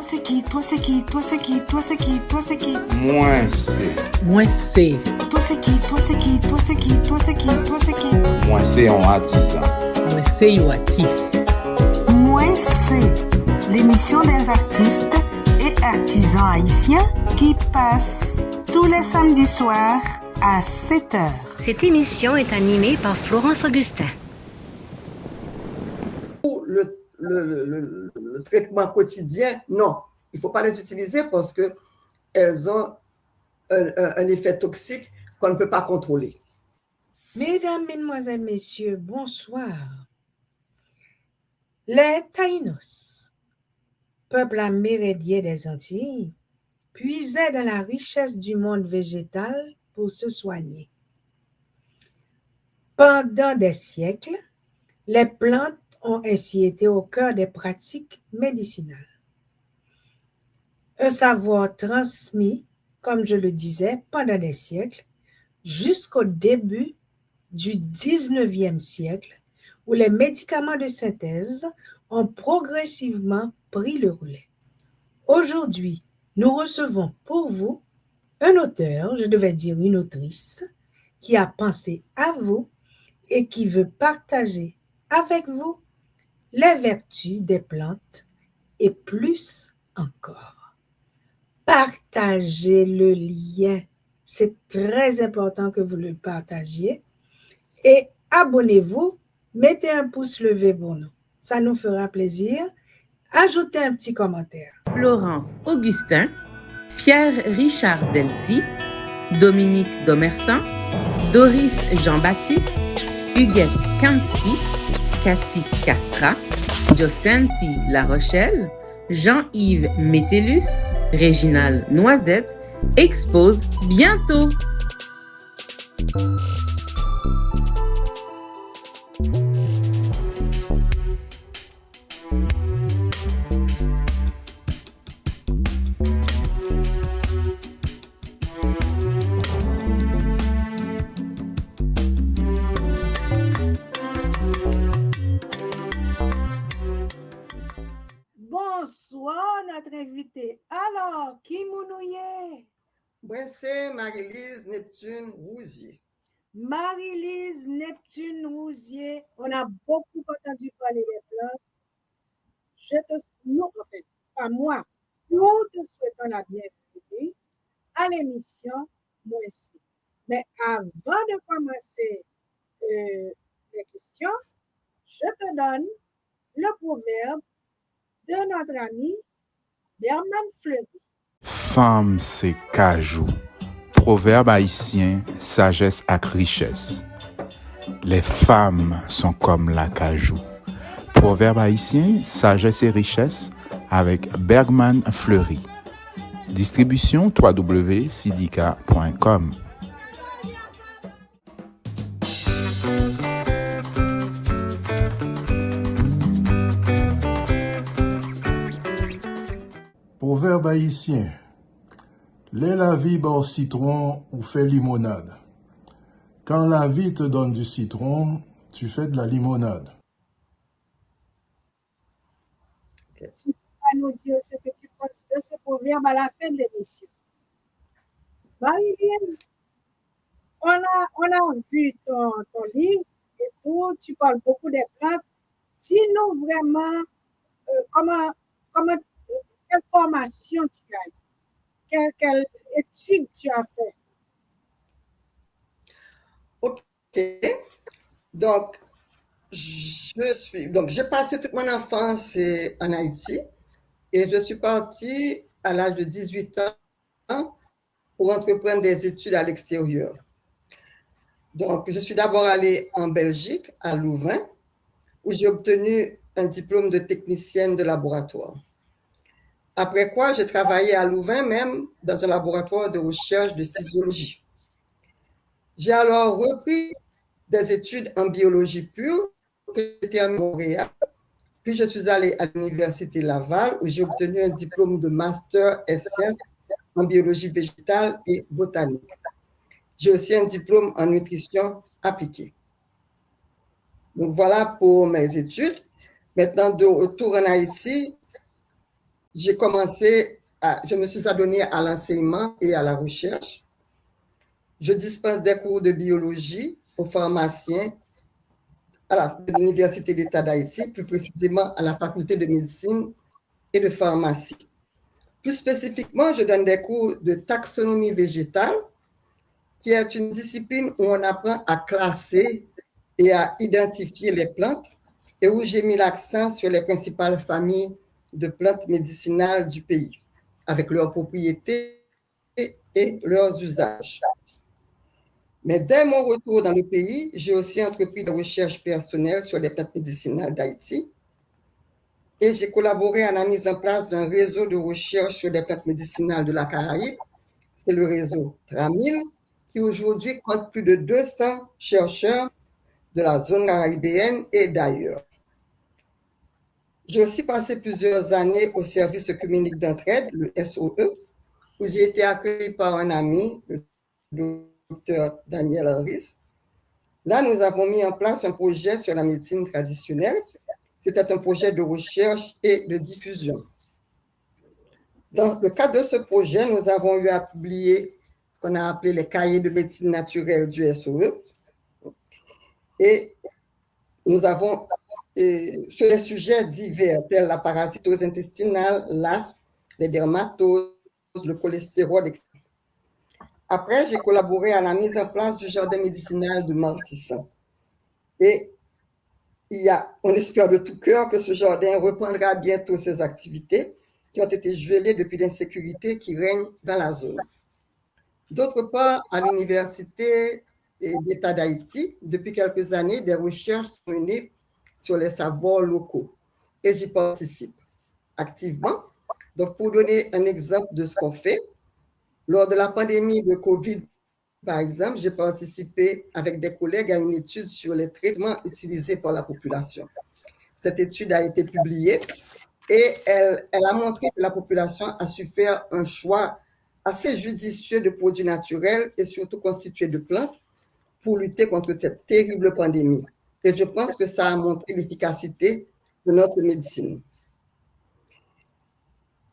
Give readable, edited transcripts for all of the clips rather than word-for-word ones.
Toi c'est qui? Toi c'est qui? Toi c'est qui? Toi c'est qui? Toi c'est qui? Moi c'est. Moi c'est. Toi c'est qui? Toi c'est qui? Toi c'est qui? Toi c'est qui? Toi c'est qui? Moi c'est un artisan. Moi c'est un artiste. Moi c'est l'émission des artistes et artisans haïtiens qui passe tous les samedis soirs à 7h. Cette émission est animée par Florence Augustin. Le traitement quotidien, non. Il ne faut pas les utiliser parce qu'elles ont un effet toxique qu'on ne peut pas contrôler. Mesdames, Mesdemoiselles, Messieurs, bonsoir. Les Taïnos, peuple amérindien des Antilles, puisaient dans la richesse du monde végétal pour se soigner. Pendant des siècles, les plantes ont ainsi été au cœur des pratiques médicinales. Un savoir transmis, comme je le disais, pendant des siècles, jusqu'au début du 19e siècle, où les médicaments de synthèse ont progressivement pris le relais. Aujourd'hui, nous recevons pour vous un auteur, je devais dire une autrice, qui a pensé à vous et qui veut partager avec vous les vertus des plantes et plus encore. Partagez le lien. C'est très important que vous le partagiez. Et abonnez-vous, mettez un pouce levé pour nous. Ça nous fera plaisir. Ajoutez un petit commentaire. Florence Augustin, Pierre-Richard Delcy, Dominique Domersan, Doris Jean-Baptiste, Huguette Kansky, Cathy Castra, Jocenti La Rochelle, Jean-Yves Métellus, Réginald Noisette expose bientôt. Bonsoir, notre invité. Alors, qui mounouye? Moi, c'est Marie-Lise Neptune Rousier. Marie-Lise Neptune Rousier. On a beaucoup entendu parler des plantes. Nous, en fait, pas moi, nous te souhaitons la bienvenue à l'émission Moi aussi. Mais avant de commencer les questions, je te donne le proverbe de notre ami Berman Fleury. Femme, c'est cajou. Proverbe haïtien, sagesse ak richesse. Les femmes sont comme la cajou. Proverbe haïtien, sagesse et richesse avec Bergman Fleury. Distribution www.sidika.com. Proverbe haïtien. Lait la vie au citron ou fais limonade. Quand la vie te donne du citron, tu fais de la limonade. Tu vas nous dire ce que tu penses de ce proverbe à la fin de l'émission. Marie-Lise, on a vu ton livre et tout, tu parles beaucoup des plantes. Dis-nous vraiment quelle formation tu as eu, quelle étude tu as fait. OK. Donc, j'ai passé toute mon enfance en Haïti et je suis partie à l'âge de 18 ans pour entreprendre des études à l'extérieur. Donc, je suis d'abord allée en Belgique, à Louvain, où j'ai obtenu un diplôme de technicienne de laboratoire. Après quoi, j'ai travaillé à Louvain même dans un laboratoire de recherche de physiologie. J'ai alors repris des études en biologie pure que j'étais à Montréal. Puis je suis allée à l'Université Laval où j'ai obtenu un diplôme de master SS en biologie végétale et botanique. J'ai aussi un diplôme en nutrition appliquée. Donc voilà pour mes études. Maintenant, de retour en Haïti, je me suis adonnée à l'enseignement et à la recherche. Je dispense des cours de biologie aux pharmaciens à l'Université d'État d'Haïti, plus précisément à la faculté de médecine et de pharmacie. Plus spécifiquement, je donne des cours de taxonomie végétale, qui est une discipline où on apprend à classer et à identifier les plantes et où j'ai mis l'accent sur les principales familles de plantes médicinales du pays, avec leurs propriétés et leurs usages. Mais dès mon retour dans le pays, j'ai aussi entrepris des recherches personnelles sur les plantes médicinales d'Haïti et j'ai collaboré à la mise en place d'un réseau de recherche sur les plantes médicinales de la Caraïbe. C'est le réseau TRAMIL, qui aujourd'hui compte plus de 200 chercheurs de la zone caribéenne et d'ailleurs. J'ai aussi passé plusieurs années au service œcuménique d'entraide, le SOE, où j'ai été accueilli par un ami, le docteur Daniel Harris. Là, nous avons mis en place un projet sur la médecine traditionnelle. C'était un projet de recherche et de diffusion. Dans le cadre de ce projet, nous avons eu à publier ce qu'on a appelé les cahiers de médecine naturelle du SOE. Et nous avons, sur des sujets divers, tels la parasitose intestinale, l'asthme, les dermatoses, le cholestérol, etc. Après, j'ai collaboré à la mise en place du jardin médicinal de Martissan. Et on espère de tout cœur que ce jardin reprendra bientôt ses activités qui ont été gelées depuis l'insécurité qui règne dans la zone. D'autre part, à l'Université d'État d'Haïti, depuis quelques années, des recherches sont menées sur les savoirs locaux et j'y participe activement. Donc, pour donner un exemple de ce qu'on fait, lors de la pandémie de COVID, par exemple, j'ai participé avec des collègues à une étude sur les traitements utilisés par la population. Cette étude a été publiée et elle a montré que la population a su faire un choix assez judicieux de produits naturels et surtout constitués de plantes pour lutter contre cette terrible pandémie. Et je pense que ça a montré l'efficacité de notre médecine.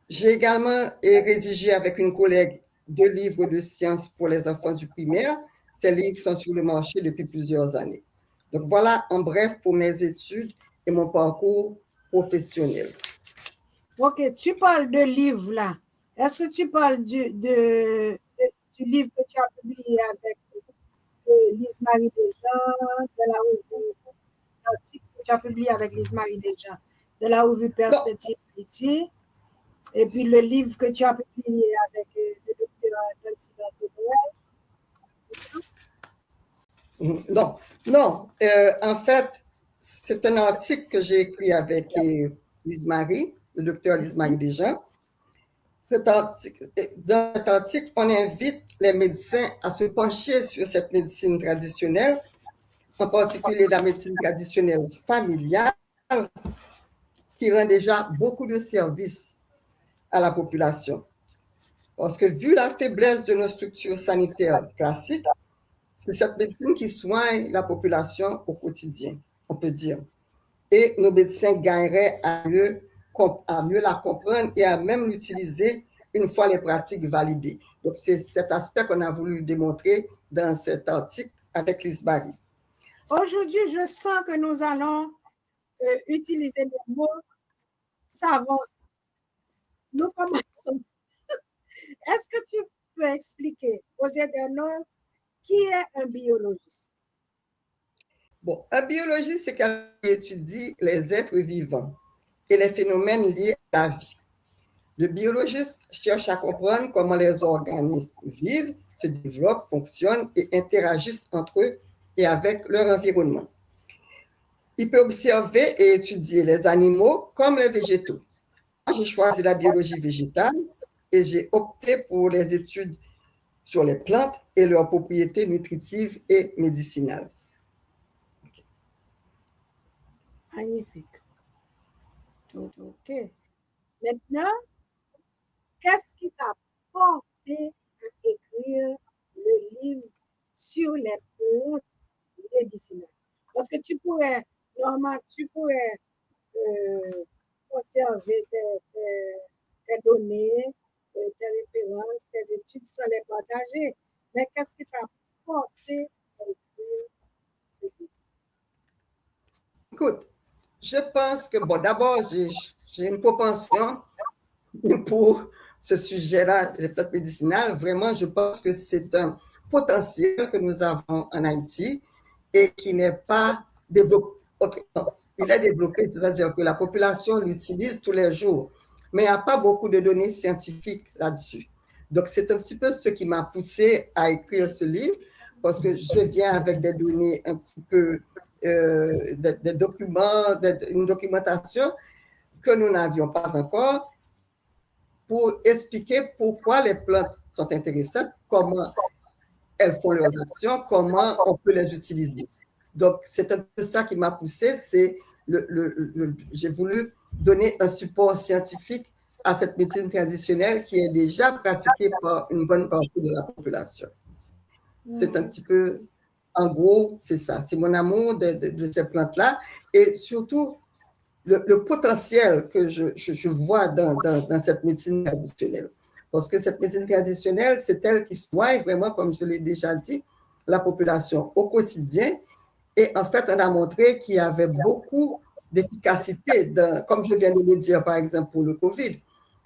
J'ai également rédigé avec une collègue 2 livres de sciences pour les enfants du primaire. Ces livres sont sur le marché depuis plusieurs années. Donc voilà en bref pour mes études et mon parcours professionnel. Ok, tu parles de livres là. Est-ce que tu parles du livre que tu as publié avec Lise Marie Desjans, de la revue, l'article que tu as publié avec Lise Marie Desjans, de la revue Perspective Haïti, et puis le livre que tu as publié avec le docteur Nancy Berthelot? Non. En fait, c'est un article que j'ai écrit avec Lise Marie, le docteur Lise Marie Desjans. Dans cet article, on invite les médecins à se pencher sur cette médecine traditionnelle, en particulier la médecine traditionnelle familiale, qui rend déjà beaucoup de services à la population. Parce que vu la faiblesse de nos structures sanitaires classiques, c'est cette médecine qui soigne la population au quotidien, on peut dire. Et nos médecins gagneraient à mieux la comprendre et à même l'utiliser une fois les pratiques validées. Donc, c'est cet aspect qu'on a voulu démontrer dans cet article avec Lise Marie. Aujourd'hui, je sens que nous allons utiliser le mot savant. Nous commençons. Est-ce que tu peux expliquer aux internautes qui est un biologiste? Bon, un biologiste, c'est quelqu'un qui étudie les êtres vivants et les phénomènes liés à la vie. Le biologiste cherche à comprendre comment les organismes vivent, se développent, fonctionnent et interagissent entre eux et avec leur environnement. Il peut observer et étudier les animaux comme les végétaux. J'ai choisi la biologie végétale et j'ai opté pour les études sur les plantes et leurs propriétés nutritives et médicinales. Magnifique. OK. Maintenant, qu'est-ce qui t'a porté à écrire le livre sur les plantes médicinales? Parce que tu pourrais conserver tes données, tes références, tes études sans les partager. Mais qu'est-ce qui t'a porté à écrire ce livre? Écoute, je pense que, bon, d'abord, j'ai une propension pour ce sujet-là, les plantes médicinales. Vraiment, je pense que c'est un potentiel que nous avons en Haïti et qui n'est pas développé. Il est développé, c'est-à-dire que la population l'utilise tous les jours, mais il n'y a pas beaucoup de données scientifiques là-dessus. Donc, c'est un petit peu ce qui m'a poussé à écrire ce livre, parce que je viens avec des données un petit peu, des documents, une documentation que nous n'avions pas encore, pour expliquer pourquoi les plantes sont intéressantes, comment elles font leurs actions, comment on peut les utiliser. Donc, c'est un peu ça qui m'a poussé, c'est j'ai voulu donner un support scientifique à cette médecine traditionnelle qui est déjà pratiquée par une bonne partie de la population. C'est un petit peu, en gros, c'est ça. C'est mon amour de ces plantes-là et surtout le potentiel que je vois dans cette médecine traditionnelle. Parce que cette médecine traditionnelle, c'est elle qui soigne vraiment, comme je l'ai déjà dit, la population au quotidien. Et en fait, on a montré qu'il y avait beaucoup d'efficacité, comme je viens de le dire, par exemple, pour le COVID.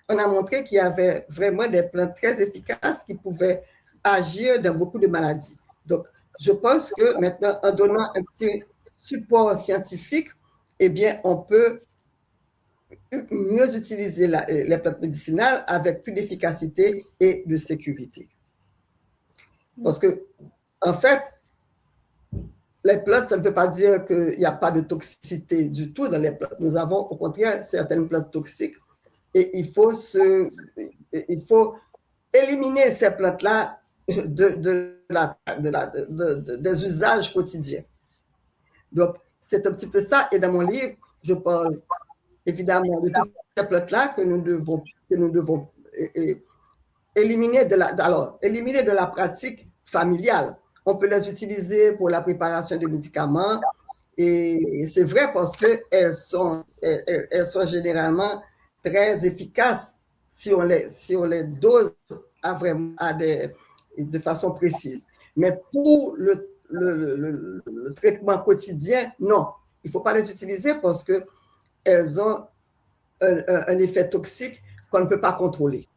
On a montré qu'il y avait vraiment des plantes très efficaces qui pouvaient agir dans beaucoup de maladies. Donc, je pense que maintenant, en donnant un petit support scientifique, eh bien, on peut mieux utiliser les plantes médicinales avec plus d'efficacité et de sécurité. Parce que, en fait, les plantes, ça ne veut pas dire qu'il n'y a pas de toxicité du tout dans les plantes. Nous avons, au contraire, certaines plantes toxiques et il faut éliminer ces plantes-là des usages quotidiens. Donc, c'est un petit peu ça. Et dans mon livre, je parle évidemment de toutes ces plantes-là que nous devons éliminer de la pratique familiale. On peut les utiliser pour la préparation de médicaments et c'est vrai parce qu'elles sont généralement très efficaces si on les dose de façon précise. Mais pour le traitement quotidien, non. Il ne faut pas les utiliser parce qu'elles ont un effet toxique qu'on ne peut pas contrôler.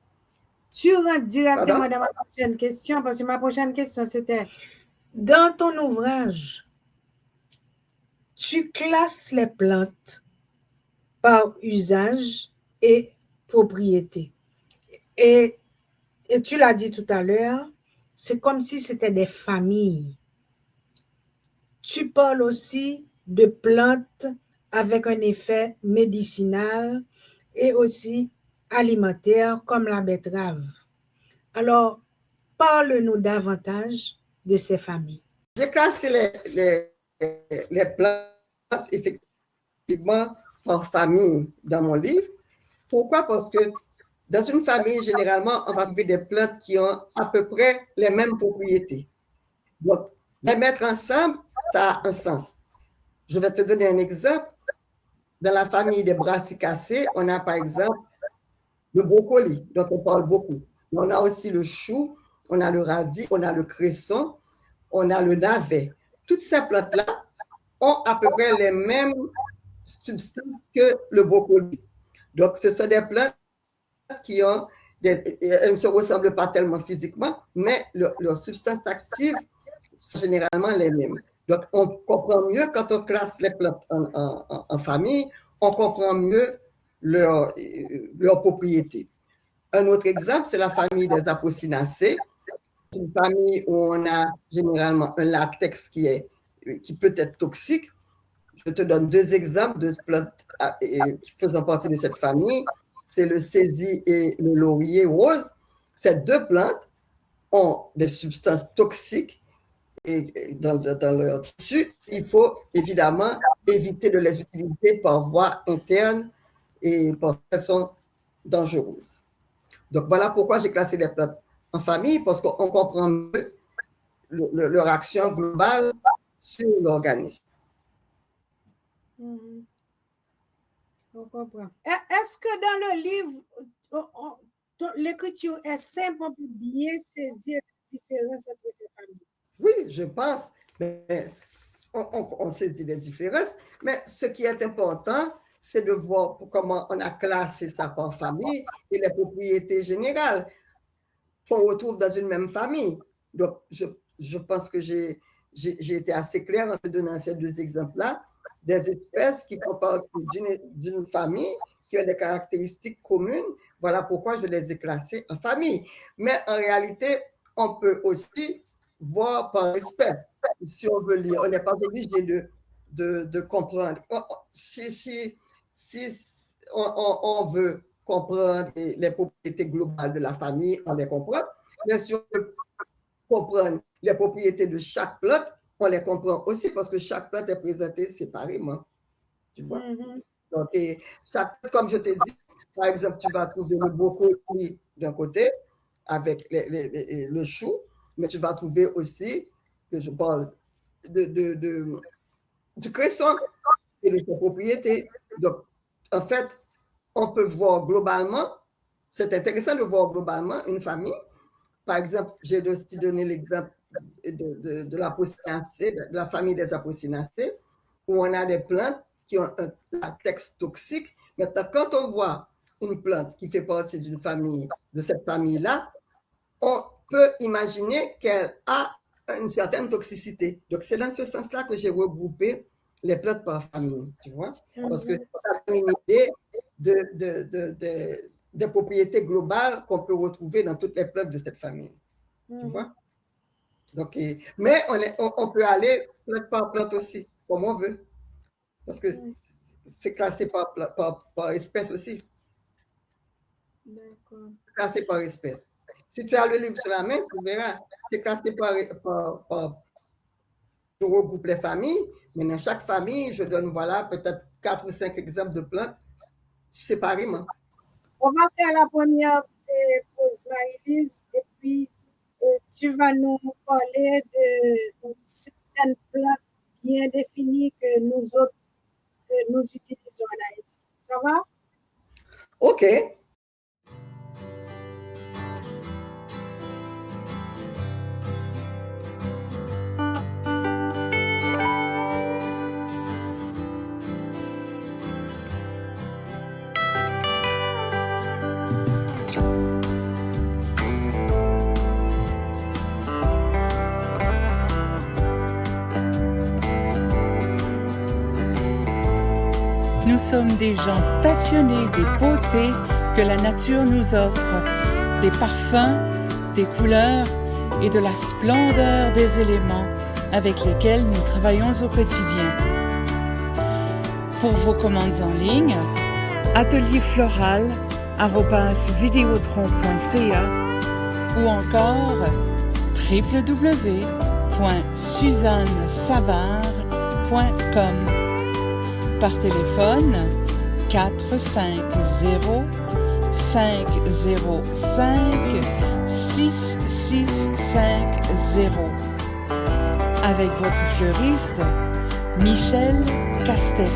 Tu rentres directement dans ma prochaine question, parce que ma prochaine question, c'était, dans ton ouvrage, tu classes les plantes par usage et propriété. Et tu l'as dit tout à l'heure, c'est comme si c'était des familles. Tu parles aussi de plantes avec un effet médicinal et aussi alimentaire comme la betterave. Alors, parle-nous davantage de ces familles. J'ai classé les plantes effectivement par famille dans mon livre. Pourquoi? Parce que dans une famille, généralement, on va trouver des plantes qui ont à peu près les mêmes propriétés. Donc, les mettre ensemble, ça a un sens. Je vais te donner un exemple. Dans la famille des brassicacées, on a par exemple le brocoli, dont on parle beaucoup. Mais on a aussi le chou, on a le radis, on a le cresson, on a le navet. Toutes ces plantes-là ont à peu près les mêmes substances que le brocoli. Donc, ce sont des plantes qui ont, elles ne se ressemblent pas tellement physiquement, mais leurs substances actives sont généralement les mêmes. Donc, on comprend mieux quand on classe les plantes en famille, on comprend mieux leurs propriétés. Un autre exemple, c'est la famille des Apocynaceae, une famille où on a généralement un latex qui peut être toxique. Je te donne deux exemples de plantes faisant partie de cette famille. C'est le saisi et le laurier rose. Ces deux plantes ont des substances toxiques dans leur tissu. Il faut évidemment éviter de les utiliser par voie interne et parce qu'elles sont dangereuses. Donc voilà pourquoi j'ai classé les plantes en famille, parce qu'on comprend mieux leur action globale sur l'organisme. On comprend. Est-ce que dans le livre, L'écriture est simple, on peut bien saisir la différence entre ces familles. Oui, je pense. Mais on saisit les différences, mais ce qui est important, c'est de voir comment on a classé ça par famille et les propriétés générales qu'on retrouve dans une même famille. Donc, je pense que j'ai été assez claire en te donnant ces deux exemples-là, des espèces qui font partie d'une famille qui ont des caractéristiques communes. Voilà pourquoi je les ai classées en famille. Mais en réalité, on peut aussi voir par espèce. Si on veut lire, on n'est pas obligé de comprendre. Si on veut comprendre les propriétés globales de la famille, on les comprend. Mais si on veut comprendre les propriétés de chaque plante, on les comprend aussi parce que chaque plante est présentée séparément. Tu vois? Donc, comme je t'ai dit, par exemple, tu vas trouver le brocoli d'un côté avec le chou, mais tu vas trouver aussi, que je parle du cresson et de ses propriétés. Donc, en fait, on peut voir globalement, c'est intéressant de voir globalement une famille. Par exemple, j'ai aussi donné l'exemple de la famille des apocinacées, où on a des plantes qui ont un latex toxique. Maintenant, quand on voit une plante qui fait partie d'une famille, de cette famille-là, on peut imaginer qu'elle a une certaine toxicité. Donc, c'est dans ce sens-là que j'ai regroupé les plantes par famille, tu vois, parce que ça donne une idée des propriétés globales qu'on peut retrouver dans toutes les plantes de cette famille, tu vois. Donc, mais on peut aller plante par plante aussi, comme on veut, parce que c'est classé par espèce aussi. D'accord. Classé par espèce. Si tu as le livre sur la main, tu verras, c'est classé je regroupe les familles, mais dans chaque famille, je donne, voilà, peut-être 4 ou 5 exemples de plantes séparément. On va faire la première pause, Marie-Lise, et puis tu vas nous parler de certaines plantes bien définies que nous autres, nous utilisons en Haïti. Ça va? OK. Nous sommes des gens passionnés des beautés que la nature nous offre, des parfums, des couleurs et de la splendeur des éléments avec lesquels nous travaillons au quotidien. Pour vos commandes en ligne, atelierfloral@videotron.ca ou encore www.suzannesavard.com. Par téléphone 450 505 6650 avec votre fleuriste Michel Castera.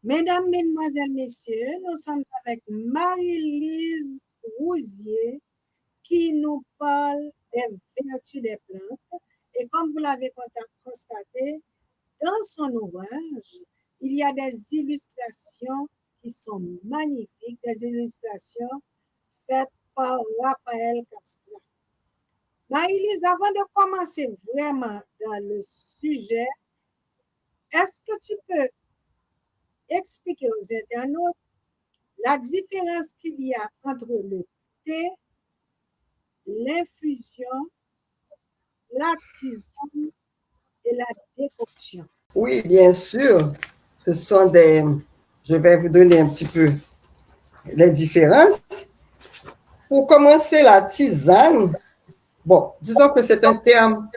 Mesdames, Mesdemoiselles, Messieurs, nous sommes avec Marie-Lise Rousier qui nous parle des vertus des plantes. Et comme vous l'avez constaté, dans son ouvrage, il y a des illustrations qui sont magnifiques, des illustrations faites par Raphaël Castra. Marie-Lise, avant de commencer vraiment dans le sujet, est-ce que tu peux expliquer aux internautes la différence qu'il y a entre le thé, l'infusion, la tisane et la décoction? Oui, bien sûr. Ce sont des... Je vais vous donner un petit peu les différences. Pour commencer, la tisane, bon, disons que c'est un terme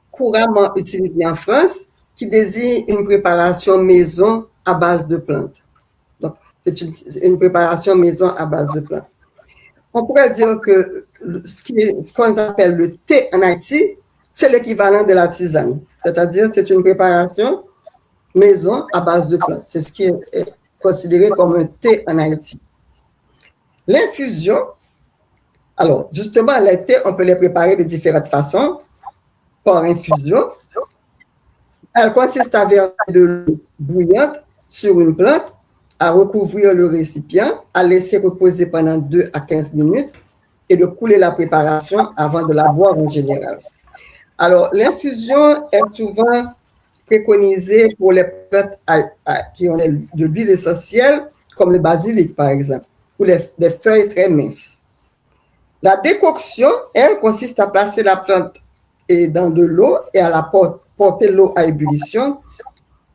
couramment utilisé en France qui désigne une préparation maison à base de plantes. Donc, c'est une préparation maison à base de plantes. On pourrait dire que ce qu'on appelle le thé en Haïti, c'est l'équivalent de la tisane. C'est-à-dire, c'est une préparation maison à base de plantes. C'est ce qui est considéré comme un thé en Haïti. L'infusion, alors, justement, les thés, on peut les préparer de différentes façons par infusion. Elle consiste à verser de l'eau bouillante sur une plante, à recouvrir le récipient, à laisser reposer pendant 2 à 15 minutes et de couler la préparation avant de la boire en général. Alors, l'infusion est souvent préconisée pour les plantes qui ont de l'huile essentielle, comme le basilic, par exemple, ou les feuilles très minces. La décoction, elle, consiste à placer la plante dans de l'eau et à la porter l'eau à ébullition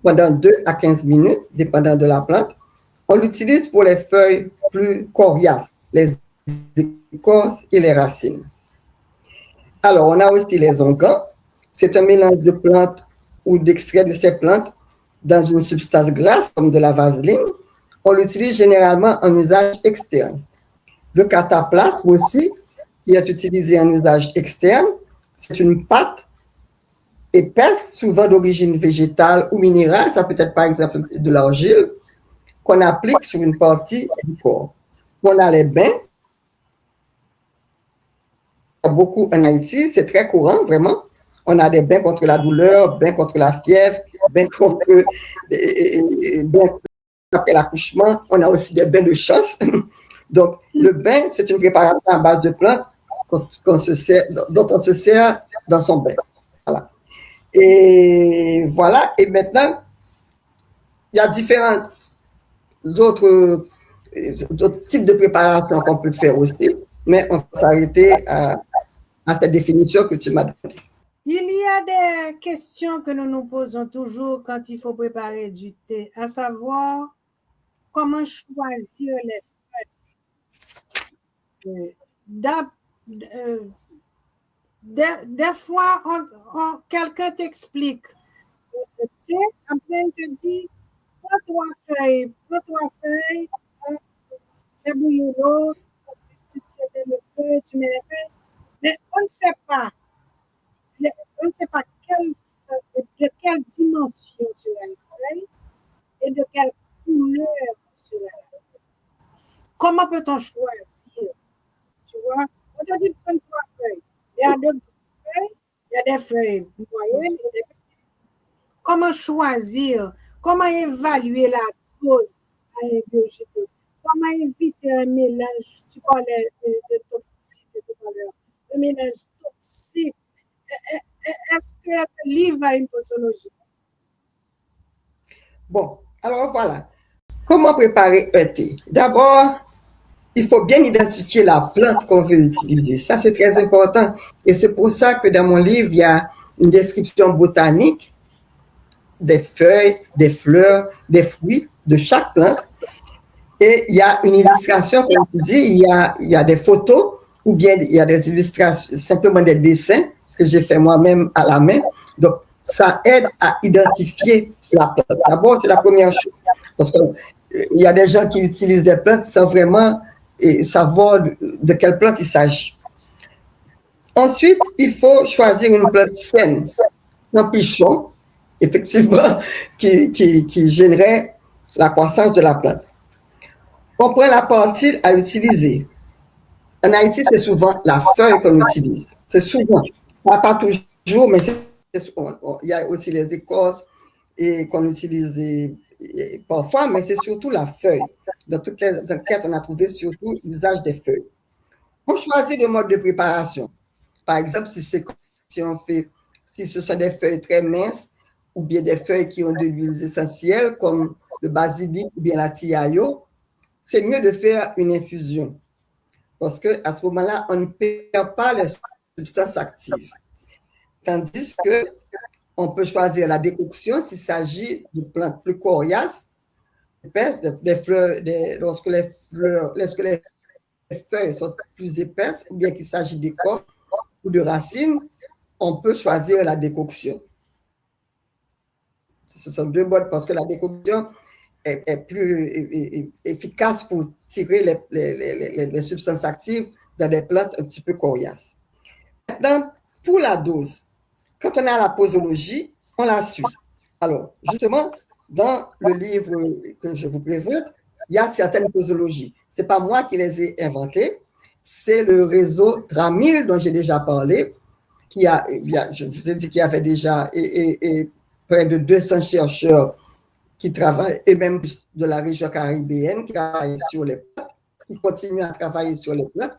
pendant 2 à 15 minutes, dépendant de la plante. On l'utilise pour les feuilles plus coriaces, les écorces et les racines. Alors, on a aussi les onguents. C'est un mélange de plantes ou d'extraits de ces plantes dans une substance grasse, comme de la vaseline. On l'utilise généralement en usage externe. Le cataplasme aussi, qui est utilisé en usage externe, c'est une pâte épaisse, souvent d'origine végétale ou minérale, ça peut être par exemple de l'argile, qu'on applique sur une partie du corps. On a les bains, beaucoup en Haïti, c'est très courant, vraiment. On a des bains contre la douleur, bains contre la fièvre, bains après l'accouchement. On a aussi des bains de chasse. Donc, le bain, c'est une préparation à base de plantes dont on se sert dans son bain. Voilà. Et voilà. Et maintenant, il y a différents autres types de préparations qu'on peut faire aussi, mais on va s'arrêter à cette définition que tu m'as donnée. Il y a des questions que nous nous posons toujours quand il faut préparer du thé, à savoir comment choisir les feuilles. Des fois, quelqu'un t'explique le thé, après il te dit prends 3 feuilles, fais bouillir l'eau, ensuite tu tiens le feu, tu mets les feuilles, mais on ne sait pas. On ne sait pas de quelle dimension sera la feuille et de quelle couleur sera la feuille. Comment peut-on choisir? Tu vois, on te dit de prendre 3 feuilles. Il y a d'autres feuilles, il y a des feuilles moyennes et des petites. Comment choisir? Comment évaluer la dose à ingurgiter? Comment éviter un mélange? Tu parlais de toxicité tout à l'heure. Un mélange toxique. Est-ce que le livre a une posologie? Bon, alors voilà. Comment préparer un thé? D'abord, il faut bien identifier la plante qu'on veut utiliser. Ça, c'est très important. Et c'est pour ça que dans mon livre, il y a une description botanique des feuilles, des fleurs, des fruits de chaque plante. Et il y a une illustration, comme tu dis, il y a des photos ou bien il y a des illustrations, simplement des dessins que j'ai fait moi-même à la main. Donc, ça aide à identifier la plante. D'abord, c'est la première chose. Parce qu'il y a des gens qui utilisent des plantes sans vraiment savoir de quelle plante il s'agit. Ensuite, il faut choisir une plante saine, sans pichon, effectivement, qui gênerait la croissance de la plante. On prend la partie à utiliser. En Haïti, c'est souvent la feuille qu'on utilise. C'est souvent. Pas toujours, mais c'est souvent. Il y a aussi les écorces qu'on utilise parfois, mais c'est surtout la feuille. Dans toutes les enquêtes, on a trouvé surtout l'usage des feuilles. On choisit le mode de préparation. Par exemple, si ce sont des feuilles très minces ou bien des feuilles qui ont de l'huile essentielle comme le basilic ou bien la tiayo, c'est mieux de faire une infusion parce qu'à ce moment-là, on ne perd pas les substances actives. Tandis que on peut choisir la décoction s'il s'agit de plantes plus coriaces, épaisses, des fleurs, lorsque les feuilles sont plus épaisses ou bien qu'il s'agit d'écorces ou de racines, on peut choisir la décoction. Ce sont deux modes parce que la décoction est plus efficace pour tirer les substances actives dans des plantes un petit peu coriaces. Maintenant, pour la dose, quand on a la posologie, on la suit. Alors, justement, dans le livre que je vous présente, il y a certaines posologies. Ce n'est pas moi qui les ai inventées, c'est le réseau Tramil dont j'ai déjà parlé, je vous ai dit qu'il y avait déjà près de 200 chercheurs qui travaillent, et même de la région caribéenne, qui travaillent sur les plantes, qui continuent à travailler sur les plantes,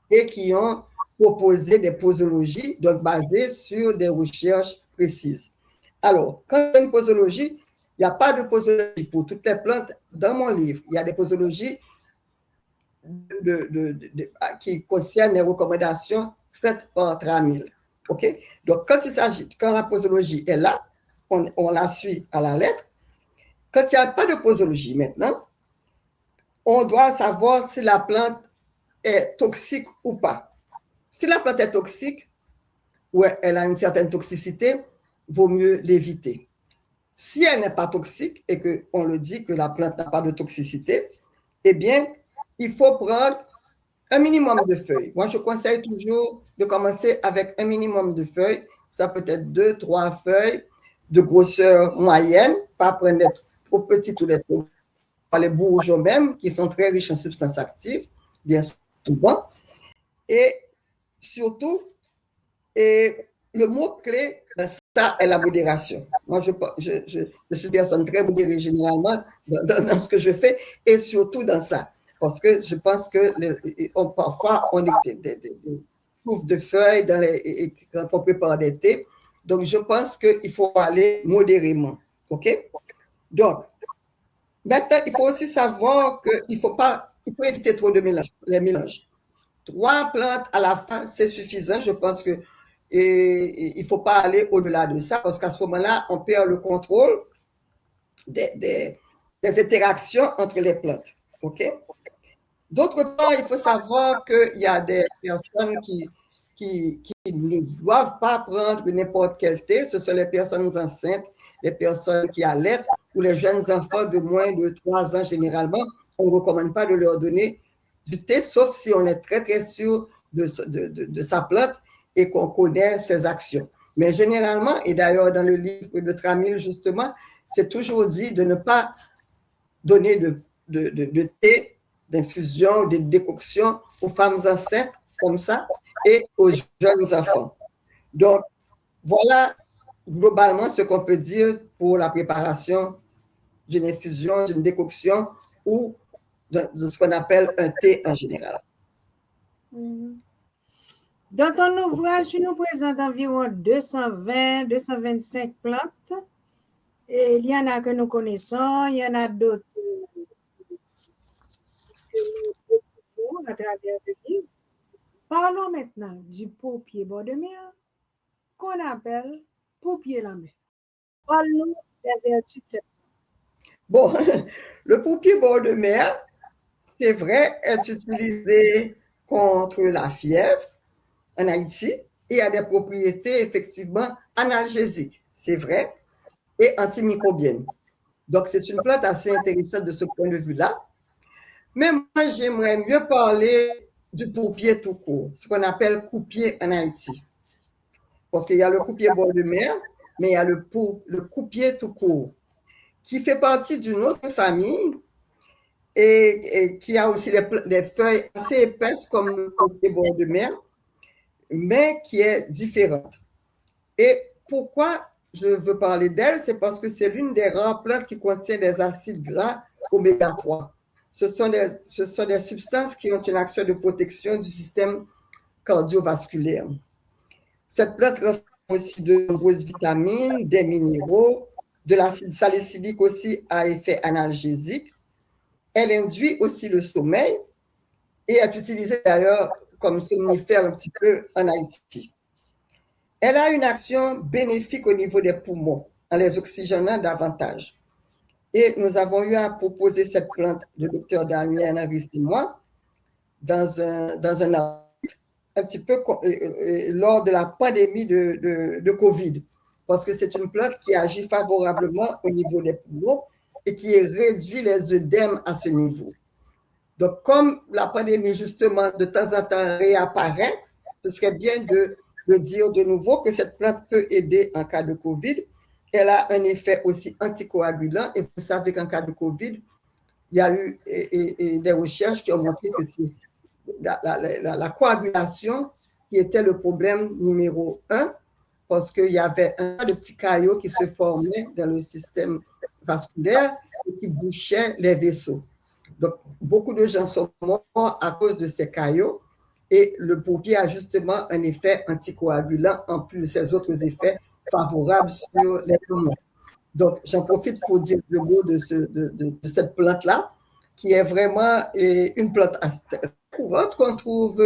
et qui ont proposé des posologies, donc basées sur des recherches précises. Alors, quand il y a une posologie, il n'y a pas de posologie pour toutes les plantes dans mon livre. Il y a des posologies qui concernent les recommandations faites par Tramil. OK? Donc, quand la posologie est là, on la suit à la lettre. Quand il n'y a pas de posologie maintenant, on doit savoir si la plante est toxique ou pas. Si la plante est toxique, ou elle a une certaine toxicité, vaut mieux l'éviter. Si elle n'est pas toxique et qu'on le dit que la plante n'a pas de toxicité, eh bien, il faut prendre un minimum de feuilles. Moi, je conseille toujours de commencer avec un minimum de feuilles. Ça peut être 2, 3 feuilles de grosseur moyenne, pas prendre des trop petites ou des trop les bourgeons même, qui sont très riches en substances actives, bien souvent. Et surtout, le mot-clé, ça est la modération. Moi, je suis une personne très modérée généralement dans ce que je fais et surtout dans ça. Parce que je pense que parfois, on est des touffes de feuilles quand on prépare des thés. Donc, je pense qu'il faut aller modérément. OK? Donc, maintenant, il faut aussi savoir qu'il faut éviter trop de les mélanges. 3 plantes à la fin, c'est suffisant. Je pense que il ne faut pas aller au-delà de ça parce qu'à ce moment-là, on perd le contrôle des interactions entre les plantes. OK? D'autre part, il faut savoir qu'il y a des personnes qui ne doivent pas prendre n'importe quel thé. Ce sont les personnes enceintes, les personnes qui allaitent ou les jeunes enfants de moins de 3 ans généralement. On ne recommande pas de leur donner du thé, sauf si on est très, très sûr de sa plante et qu'on connaît ses actions. Mais généralement, et d'ailleurs dans le livre de Tramil, justement, c'est toujours dit de ne pas donner de thé, d'infusion, de décoction aux femmes enceintes comme ça et aux jeunes enfants. Donc, voilà globalement ce qu'on peut dire pour la préparation d'une infusion, d'une décoction ou de ce qu'on appelle un thé en général. Dans ton ouvrage, tu nous présentes environ 220-225 plantes. Et il y en a que nous connaissons, il y en a d'autres que nous découvrons à travers le livre. Parlons maintenant du paupier bord de mer qu'on appelle paupier la mer. Parle-nous des vertus de cette plante. Bon, le paupier bord de mer, c'est vrai, est utilisé contre la fièvre en Haïti et a des propriétés effectivement analgésiques, c'est vrai, et antimicrobiennes. Donc, c'est une plante assez intéressante de ce point de vue-là. Mais moi, j'aimerais mieux parler du paupier tout court, ce qu'on appelle coupier en Haïti. Parce qu'il y a le coupier bord de mer, mais il y a le coupier tout court, qui fait partie d'une autre famille et qui a aussi des feuilles assez épaisses comme le coupier bord de mer, mais qui est différente. Et pourquoi je veux parler d'elle, c'est parce que c'est l'une des rares plantes qui contient des acides gras oméga 3. Ce sont des substances qui ont une action de protection du système cardiovasculaire. Cette plante renferme aussi de nombreuses vitamines, des minéraux, de l'acide salicylique aussi à effet analgésique. Elle induit aussi le sommeil et est utilisée d'ailleurs comme somnifère un petit peu en Haïti. Elle a une action bénéfique au niveau des poumons, en les oxygénant davantage. Et nous avons eu à proposer cette plante de Dr Daniel Henry et moi dans un article un petit peu lors de la pandémie de COVID, parce que c'est une plante qui agit favorablement au niveau des poumons et qui réduit les œdèmes à ce niveau. Donc, comme la pandémie, justement, de temps en temps réapparaît, ce serait bien de dire de nouveau que cette plante peut aider en cas de COVID. Elle a un effet aussi anticoagulant. Et vous savez qu'en cas de COVID, il y a eu des recherches qui ont montré que c'est la coagulation qui était le problème numéro 1, parce qu'il y avait un de petits caillots qui se formaient dans le système vasculaire et qui bouchaient les vaisseaux. Donc, beaucoup de gens sont morts à cause de ces caillots et le paupier a justement un effet anticoagulant en plus de ses autres effets favorables sur les poumons. Donc, j'en profite pour dire le mot de cette plante-là, qui est vraiment une plante courante qu'on trouve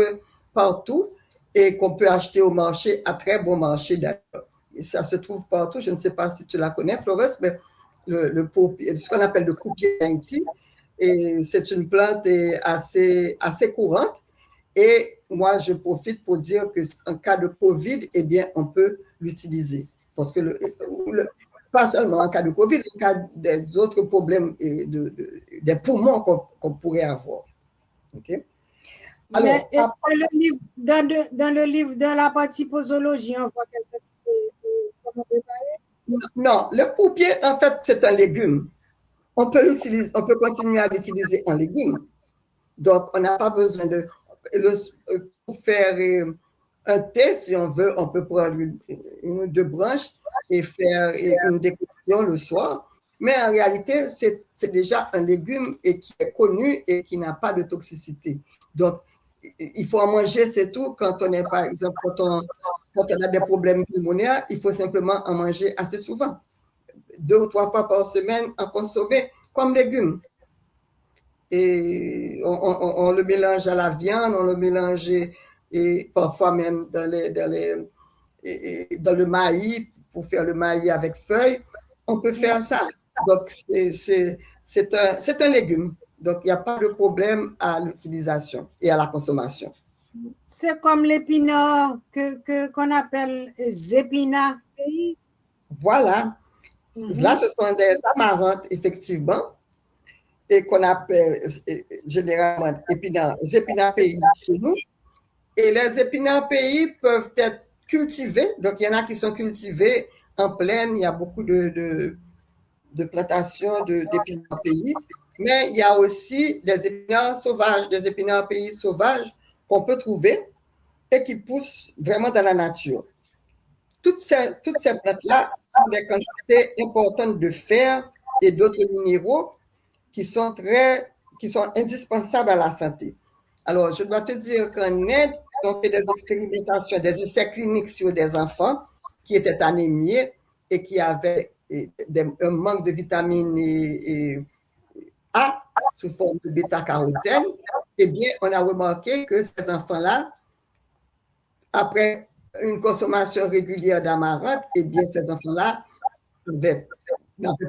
partout et qu'on peut acheter au marché, à très bon marché d'ailleurs. Et ça se trouve partout. Je ne sais pas si tu la connais, Florence, mais le paupier, ce qu'on appelle le coupier d'Haïti, et c'est une plante assez courante. Et moi, je profite pour dire qu'en cas de COVID, eh bien, on peut l'utiliser. Parce que pas seulement en cas de COVID, en cas des autres problèmes des poumons qu'on pourrait avoir. OK? Alors, mais, dans le livre, dans la partie posologie, on voit quelque chose comment préparer? Non, le paupier, en fait, c'est un légume. On peut continuer à l'utiliser en légume. Donc, on n'a pas besoin pour faire un thé, si on veut, on peut prendre une ou deux branches et faire une décoction le soir. Mais en réalité, c'est déjà un légume et qui est connu et qui n'a pas de toxicité. Donc, il faut en manger, c'est tout. Quand on est, par exemple, quand on a des problèmes pulmonaires, il faut simplement en manger assez souvent. 2 ou 3 fois par semaine, en consommer comme légume. Et on le mélange à la viande, on le mélange et parfois même dans le maïs, pour faire le maïs avec feuilles. On peut faire ça. Donc, c'est un légume. Donc, il n'y a pas de problème à l'utilisation et à la consommation. C'est comme l'épinard qu'on appelle épinards. Voilà. Là, ce sont des amarantes, effectivement, et qu'on appelle généralement épinards pays chez nous. Et les épinards pays peuvent être cultivés. Donc, il y en a qui sont cultivés en plaine. Il y a beaucoup de plantations d'épinards pays. Mais il y a aussi des épinards sauvages, des épinards pays sauvages qu'on peut trouver et qui poussent vraiment dans la nature. Toutes ces plantes-là ont des quantités importantes de fer et d'autres minéraux qui sont indispensables à la santé. Alors, je dois te dire qu'en Inde, on fait des expérimentations, des essais cliniques sur des enfants qui étaient anémiés et qui avaient un manque de vitamine A sous forme de bêta-carotène. Eh bien, on a remarqué que ces enfants-là, après une consommation régulière d'amarante, eh bien, ces enfants-là n'avaient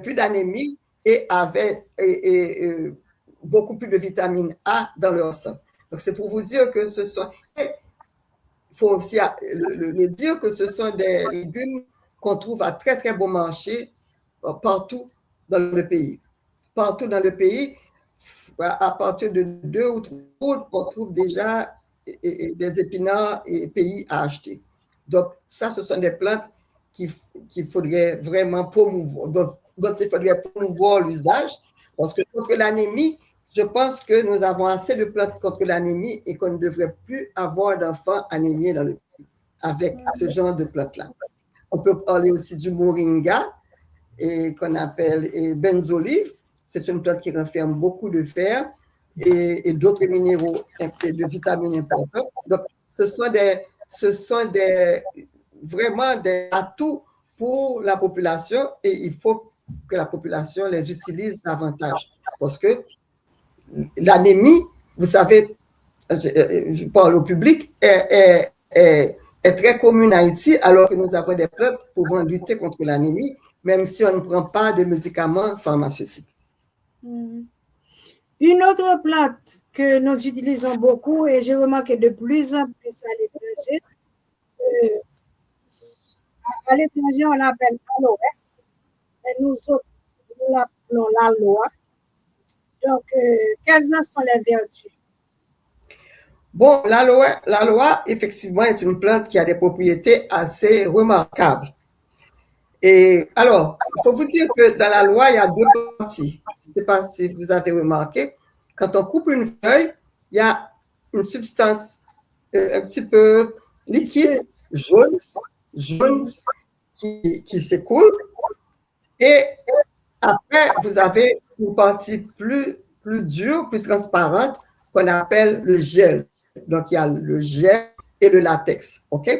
plus d'anémie et avaient beaucoup plus de vitamine A dans leur sang. Donc, c'est pour vous dire que il faut aussi le dire que ce sont des légumes qu'on trouve à très, très bon marché partout dans le pays. Partout dans le pays, à partir de 2 ou 3 routes, on trouve déjà des épinards et pays à acheter. Donc, ça, ce sont des plantes qu'il faudrait vraiment promouvoir. Donc, il faudrait promouvoir l'usage parce que contre l'anémie, je pense que nous avons assez de plantes contre l'anémie et qu'on ne devrait plus avoir d'enfants anémiés dans le pays avec ce genre de plantes-là. On peut parler aussi du moringa qu'on appelle benzolive. C'est une plante qui renferme beaucoup de fer et d'autres minéraux et de vitamines importantes. Donc, ce sont vraiment des atouts pour la population et il faut que la population les utilise davantage. Parce que l'anémie, vous savez, je parle au public, est très commune en Haïti, alors que nous avons des plantes pouvant lutter contre l'anémie, même si on ne prend pas de médicaments pharmaceutiques. Une autre plante que nous utilisons beaucoup, et j'ai remarqué de plus en plus à l'étranger, on l'appelle aloès, et nous l'appelons l'aloe. Donc, quelles en sont les vertus? Bon, l'aloe, effectivement, est une plante qui a des propriétés assez remarquables. Et alors, il faut vous dire que dans la loi, il y a deux parties. Je ne sais pas si vous avez remarqué. Quand on coupe une feuille, il y a une substance un petit peu liquide, jaune qui s'écoule. Et après, vous avez une partie plus dure, plus transparente, qu'on appelle le gel. Donc, il y a le gel et le latex. OK?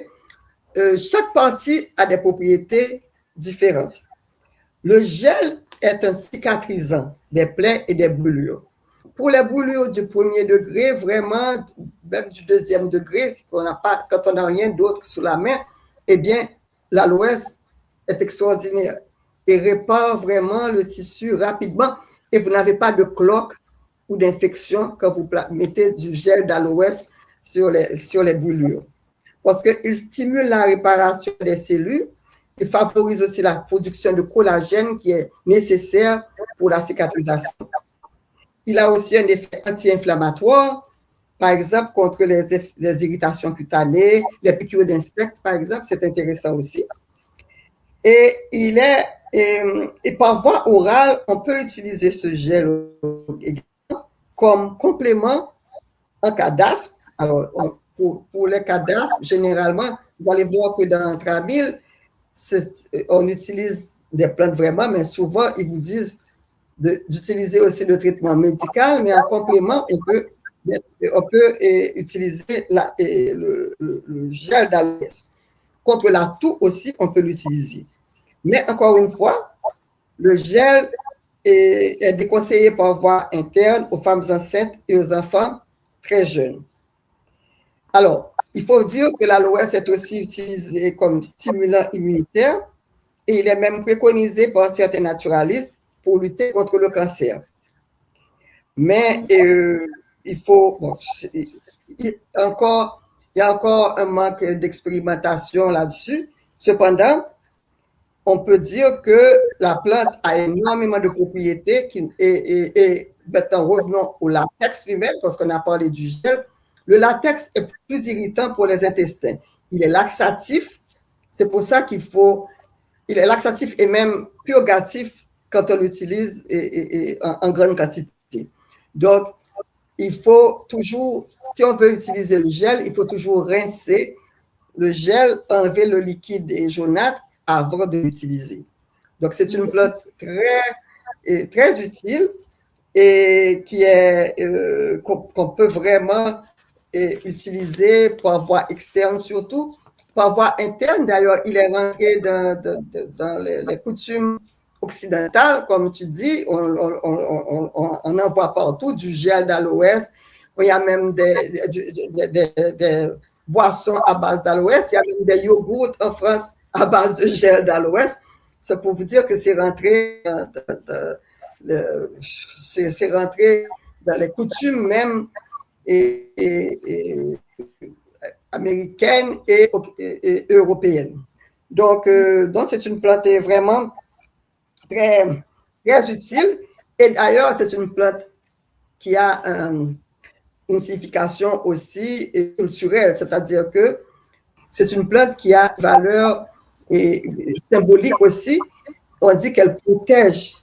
Chaque partie a des propriétés différentes. Le gel est un cicatrisant des plaies et des brûlures. Pour les brûlures du premier degré, vraiment, même du deuxième degré, quand on n'a rien d'autre sous la main, eh bien, l'aloès est extraordinaire et répare vraiment le tissu rapidement et vous n'avez pas de cloque ou d'infection quand vous mettez du gel d'aloès sur les brûlures. Parce qu'il stimule la réparation des cellules, il favorise aussi la production de collagène qui est nécessaire pour la cicatrisation. Il a aussi un effet anti-inflammatoire, par exemple, contre les irritations cutanées, les piqûres d'insectes, par exemple, c'est intéressant aussi. Et par voie orale, on peut utiliser ce gel comme complément en cas d'asthme. Alors, pour les cas d'asthme, généralement, vous allez voir que dans Tramil, on utilise des plantes vraiment, mais souvent, ils vous disent d'utiliser aussi le traitement médical, mais en complément, on peut utiliser le gel d'aloès. Contre la toux aussi, on peut l'utiliser. Mais encore une fois, le gel est déconseillé par voie interne aux femmes enceintes et aux enfants très jeunes. Alors, il faut dire que l'aloès est aussi utilisé comme stimulant immunitaire et il est même préconisé par certains naturalistes pour lutter contre le cancer. Mais il y a encore un manque d'expérimentation là-dessus. Cependant, on peut dire que la plante a énormément de propriétés et maintenant revenons au latex lui-même parce qu'on a parlé du gel. Le latex est plus irritant pour les intestins. Il est laxatif, c'est pour ça il est laxatif et même purgatif quand on l'utilise en grande quantité. Donc, il faut toujours, si on veut utiliser le gel, il faut toujours rincer le gel, enlever le liquide et jaunâtre avant de l'utiliser. Donc, c'est une plante très utile et qu'on peut vraiment utiliser par voie externe surtout. Par voie interne, d'ailleurs, il est rentré dans les coutumes occidentales, comme tu dis, on en voit partout, du gel d'aloès. Il y a même des boissons à base d'aloès, il y a même des yogourts en France à base de gel d'aloès. C'est pour vous dire que c'est rentré dans les coutumes même américaines et européennes. Donc c'est une plante vraiment très, très utile. Et d'ailleurs, c'est une plante qui a une signification aussi culturelle, c'est-à-dire que c'est une plante qui a une valeur symbolique aussi. On dit qu'elle protège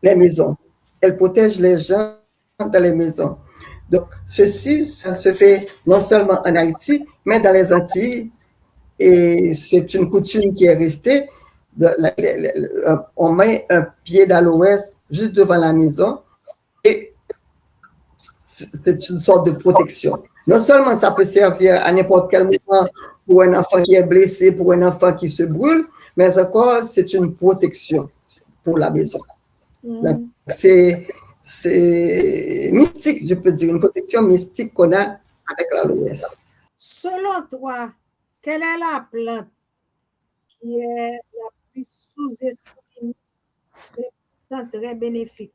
les maisons. Elle protège les gens dans les maisons. Donc, ceci, ça se fait non seulement en Haïti, mais dans les Antilles. Et c'est une coutume qui est restée. On met un pied d'aloès juste devant la maison et c'est une sorte de protection. Non seulement ça peut servir à n'importe quel moment pour un enfant qui est blessé, pour un enfant qui se brûle, mais encore c'est une protection pour la maison. C'est mystique, je peux dire, une protection mystique qu'on a avec l'aloès. Selon toi, quelle est la plante qui est la plus sous-estimée et pourtant très bénéfique?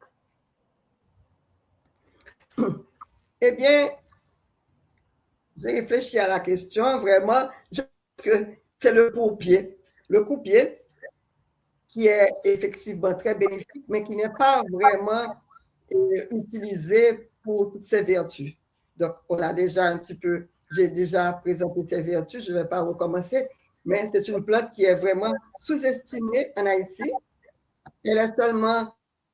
Eh bien, j'ai réfléchi à la question, vraiment, je pense que c'est le courpier. Le courpier qui est effectivement très bénéfique, mais qui n'est pas vraiment utilisé pour toutes ses vertus. Donc, on a déjà un petit peu, j'ai déjà présenté ses vertus, je ne vais pas recommencer, mais c'est une plante qui est vraiment sous-estimée en Haïti. Elle est seulement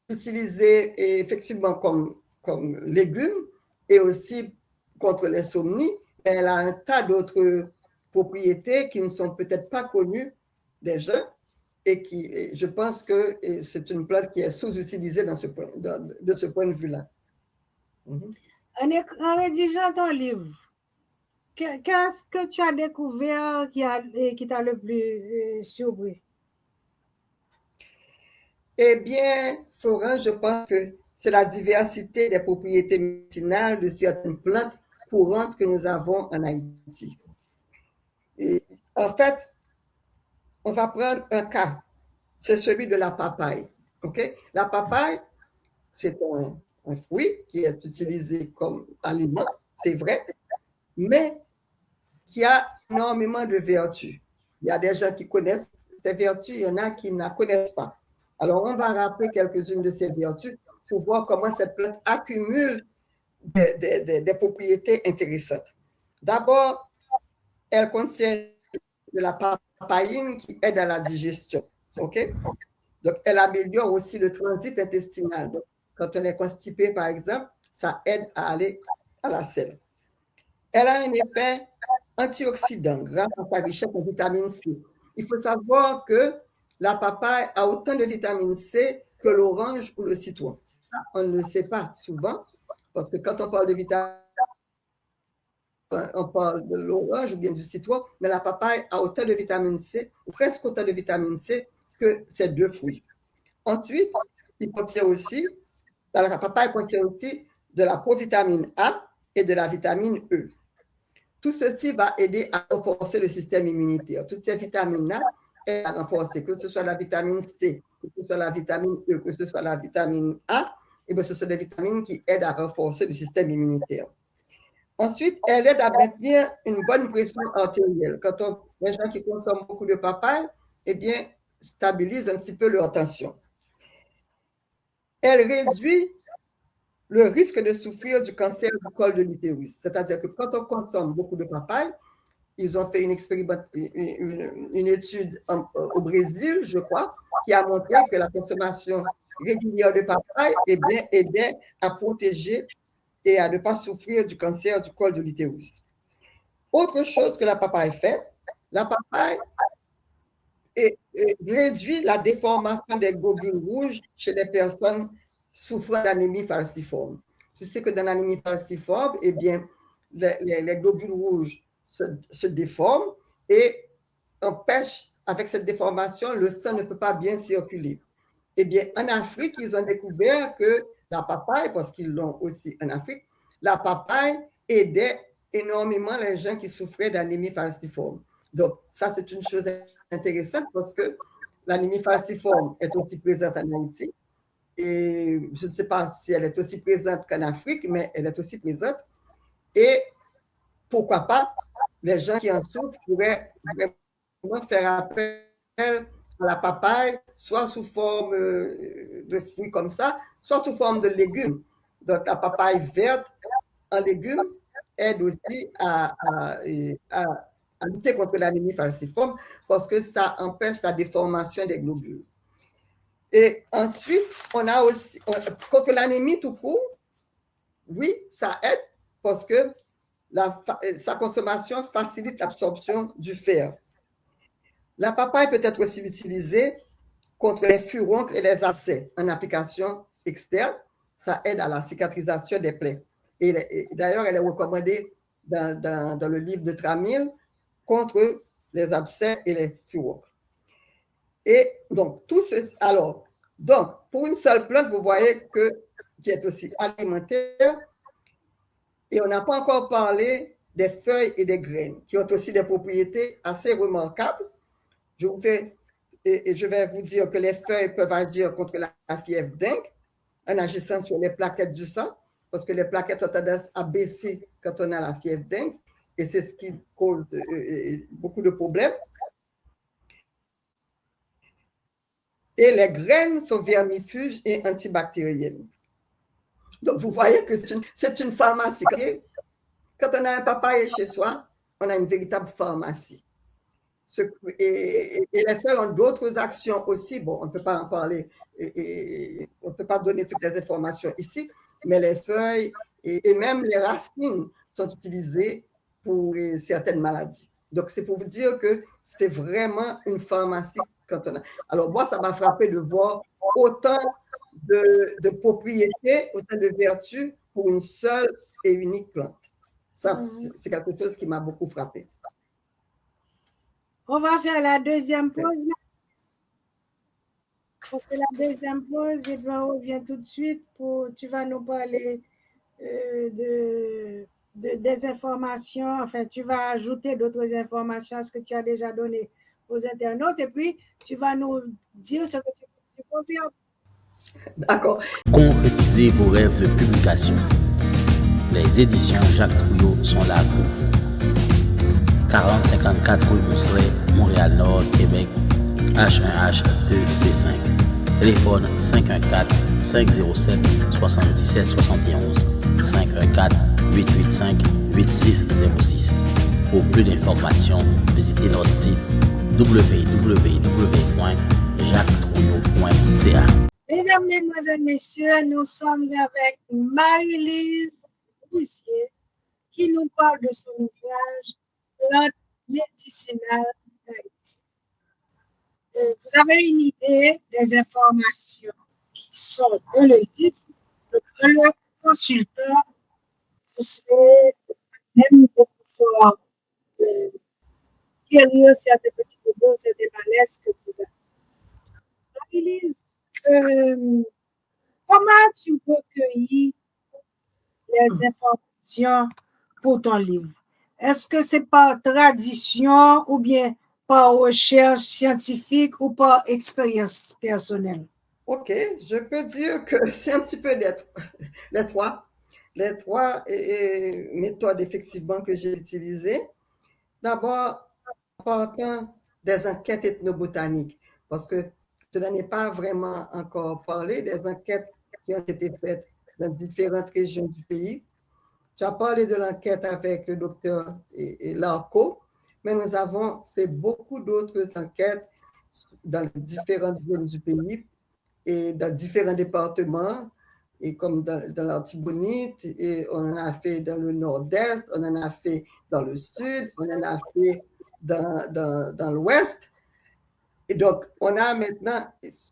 utilisée effectivement comme légume et aussi contre l'insomnie. Elle a un tas d'autres propriétés qui ne sont peut-être pas connues des gens et qui, je pense que c'est une plante qui est sous-utilisée de ce point de vue-là. En rédigeant ton livre, qu'est-ce que tu as découvert qui t'a le plus surpris? Eh bien, Florence, je pense que c'est la diversité des propriétés médicinales de certaines plantes courantes que nous avons en Haïti. Et, en fait, on va prendre un cas, c'est celui de la papaye. Okay? La papaye, c'est un fruit qui est utilisé comme aliment, c'est vrai, mais qui a énormément de vertus. Il y a des gens qui connaissent ces vertus, il y en a qui ne la connaissent pas. Alors, on va rappeler quelques-unes de ces vertus pour voir comment cette plante accumule des propriétés intéressantes. D'abord, elle contient de la papaïne qui aide à la digestion. OK? Donc, elle améliore aussi le transit intestinal. Donc, quand on est constipé, par exemple, ça aide à aller à la selle. Elle a un effet antioxydant grâce à sa richesse en vitamine C. Il faut savoir que la papaye a autant de vitamine C que l'orange ou le citron. On ne le sait pas souvent, parce que quand on parle de vitamine, on parle de l'orange ou bien du citron, mais la papaye a autant de vitamine C, ou presque autant de vitamine C que ces deux fruits. Ensuite, la papaye contient aussi de la provitamine A et de la vitamine E. Tout ceci va aider à renforcer le système immunitaire. Toutes ces vitamines-là aident à renforcer, que ce soit la vitamine C, que ce soit la vitamine E, que ce soit la vitamine A, et bien ce sont des vitamines qui aident à renforcer le système immunitaire. Ensuite, elle aide à maintenir une bonne pression artérielle. Quand les gens qui consomment beaucoup de papaye, eh bien, stabilise un petit peu leur tension. Elle réduit le risque de souffrir du cancer du col de l'utérus. C'est-à-dire que quand on consomme beaucoup de papaye, ils ont fait une étude au Brésil, je crois, qui a montré que la consommation régulière de papaye aidait à protéger et à ne pas souffrir du cancer du col de l'utérus. Autre chose que la papaye fait, la papaye réduit la déformation des globules rouges chez les personnes souffrant d'anémie falciforme. Tu sais que dans l'anémie falciforme, eh bien, les globules rouges se déforment et empêchent, avec cette déformation, le sang ne peut pas bien circuler. Eh bien, en Afrique, ils ont découvert que la papaye, parce qu'ils l'ont aussi en Afrique, la papaye aidait énormément les gens qui souffraient d'anémie falciforme. Donc, ça, c'est une chose intéressante parce que l'anémie falciforme est aussi présente en Haïti. Et je ne sais pas si elle est aussi présente qu'en Afrique, mais elle est aussi présente. Et pourquoi pas, les gens qui en souffrent pourraient vraiment faire appel à la papaye, soit sous forme de fruits comme ça, soit sous forme de légumes. Donc, la papaye verte en légumes aide aussi à lutter contre l'anémie falciforme parce que ça empêche la déformation des globules. Et ensuite, on a aussi, contre l'anémie tout court, oui, ça aide parce que sa consommation facilite l'absorption du fer. La papaye peut être aussi utilisée contre les furoncles et les abcès en application externe. Ça aide à la cicatrisation des plaies. Et d'ailleurs, elle est recommandée dans le livre de Tramil contre les abcès et les furoncles. Et donc, tout ceci. Alors, donc, pour une seule plante, vous voyez qui est aussi alimentaire. Et on n'a pas encore parlé des feuilles et des graines, qui ont aussi des propriétés assez remarquables. Je vais vous dire que les feuilles peuvent agir contre la fièvre dengue en agissant sur les plaquettes du sang, parce que les plaquettes ont tendance à baisser quand on a la fièvre dengue, et c'est ce qui cause beaucoup de problèmes. Et les graines sont vermifuges et antibactériennes. Donc, vous voyez que c'est une pharmacie. Quand on a un papaye chez soi, on a une véritable pharmacie. Et les feuilles ont d'autres actions aussi. Bon, on ne peut pas en parler, on ne peut pas donner toutes les informations ici, mais les feuilles et même les racines sont utilisées pour certaines maladies. Donc, c'est pour vous dire que c'est vraiment une pharmacie quand on a. Alors, moi, ça m'a frappé de voir autant de propriétés, autant de vertus pour une seule et unique plante. Ça, c'est quelque chose qui m'a beaucoup frappé. On va faire la deuxième pause. On fait la deuxième pause et puis on revient tout de suite tu vas nous parler des informations, enfin, tu vas ajouter d'autres informations à ce que tu as déjà donné aux internautes et puis tu vas nous dire ce que tu confirmes. D'accord. Concrétisez vos rêves de publication. Les éditions Jacques Trouillot sont là pour vous. 4054 rue Mousselet, Montréal-Nord, Québec, H1H2C5. Téléphone 514-507-7771, 514-885-8606. Pour plus d'informations, visitez notre site www.jacquestrouillot.ca. Mesdames, Mesdemoiselles, Messieurs, nous sommes avec Marie-Lise Boussier qui nous parle de son ouvrage Plantes médicinales d'Haïti. Vous avez une idée des informations qui sont dans le livre. Le consultant, vous serez même beaucoup fort guérir certains petits bobos, certains malaises que vous avez. Marie-Lise, comment tu recueillis les informations pour ton livre? Est-ce que c'est par tradition ou bien par recherche scientifique ou par expérience personnelle? OK, je peux dire que c'est un petit peu les trois méthodes effectivement que j'ai utilisées. D'abord, en partant des enquêtes ethnobotaniques, parce que je n'en ai pas vraiment encore parlé, des enquêtes qui ont été faites dans différentes régions du pays. Tu as parlé de l'enquête avec le docteur Larco, mais nous avons fait beaucoup d'autres enquêtes dans différentes zones du pays et dans différents départements, et comme dans l'Artibonite, et on en a fait dans le nord-est, on en a fait dans le sud, on en a fait dans l'ouest. Et donc, on a maintenant,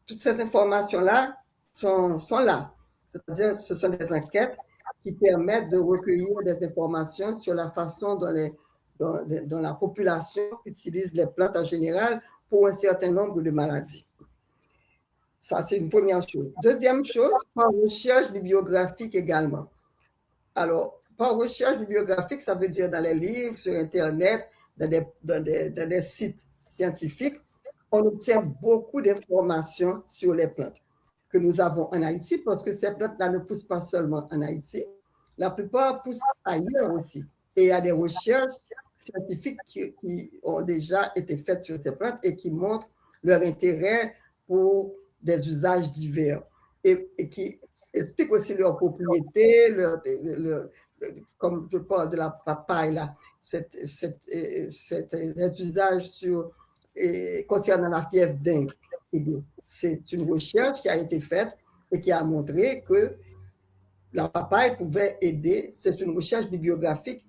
toutes ces informations-là sont là. C'est-à-dire, ce sont des enquêtes qui permettent de recueillir des informations sur la façon dont la population utilise les plantes en général pour un certain nombre de maladies. Ça, c'est une première chose. Deuxième chose, par recherche bibliographique également. Alors, par recherche bibliographique, ça veut dire dans les livres, sur Internet, dans des sites scientifiques, on obtient beaucoup d'informations sur les plantes que nous avons en Haïti, parce que ces plantes-là ne poussent pas seulement en Haïti, la plupart poussent ailleurs aussi. Et il y a des recherches scientifiques qui ont déjà été faites sur ces plantes et qui montrent leur intérêt pour des usages divers et qui expliquent aussi leurs propriétés, comme je parle de la papaye, là, cet usage concernant la fièvre dengue. C'est une recherche qui a été faite et qui a montré que la papaye pouvait aider. C'est une recherche bibliographique,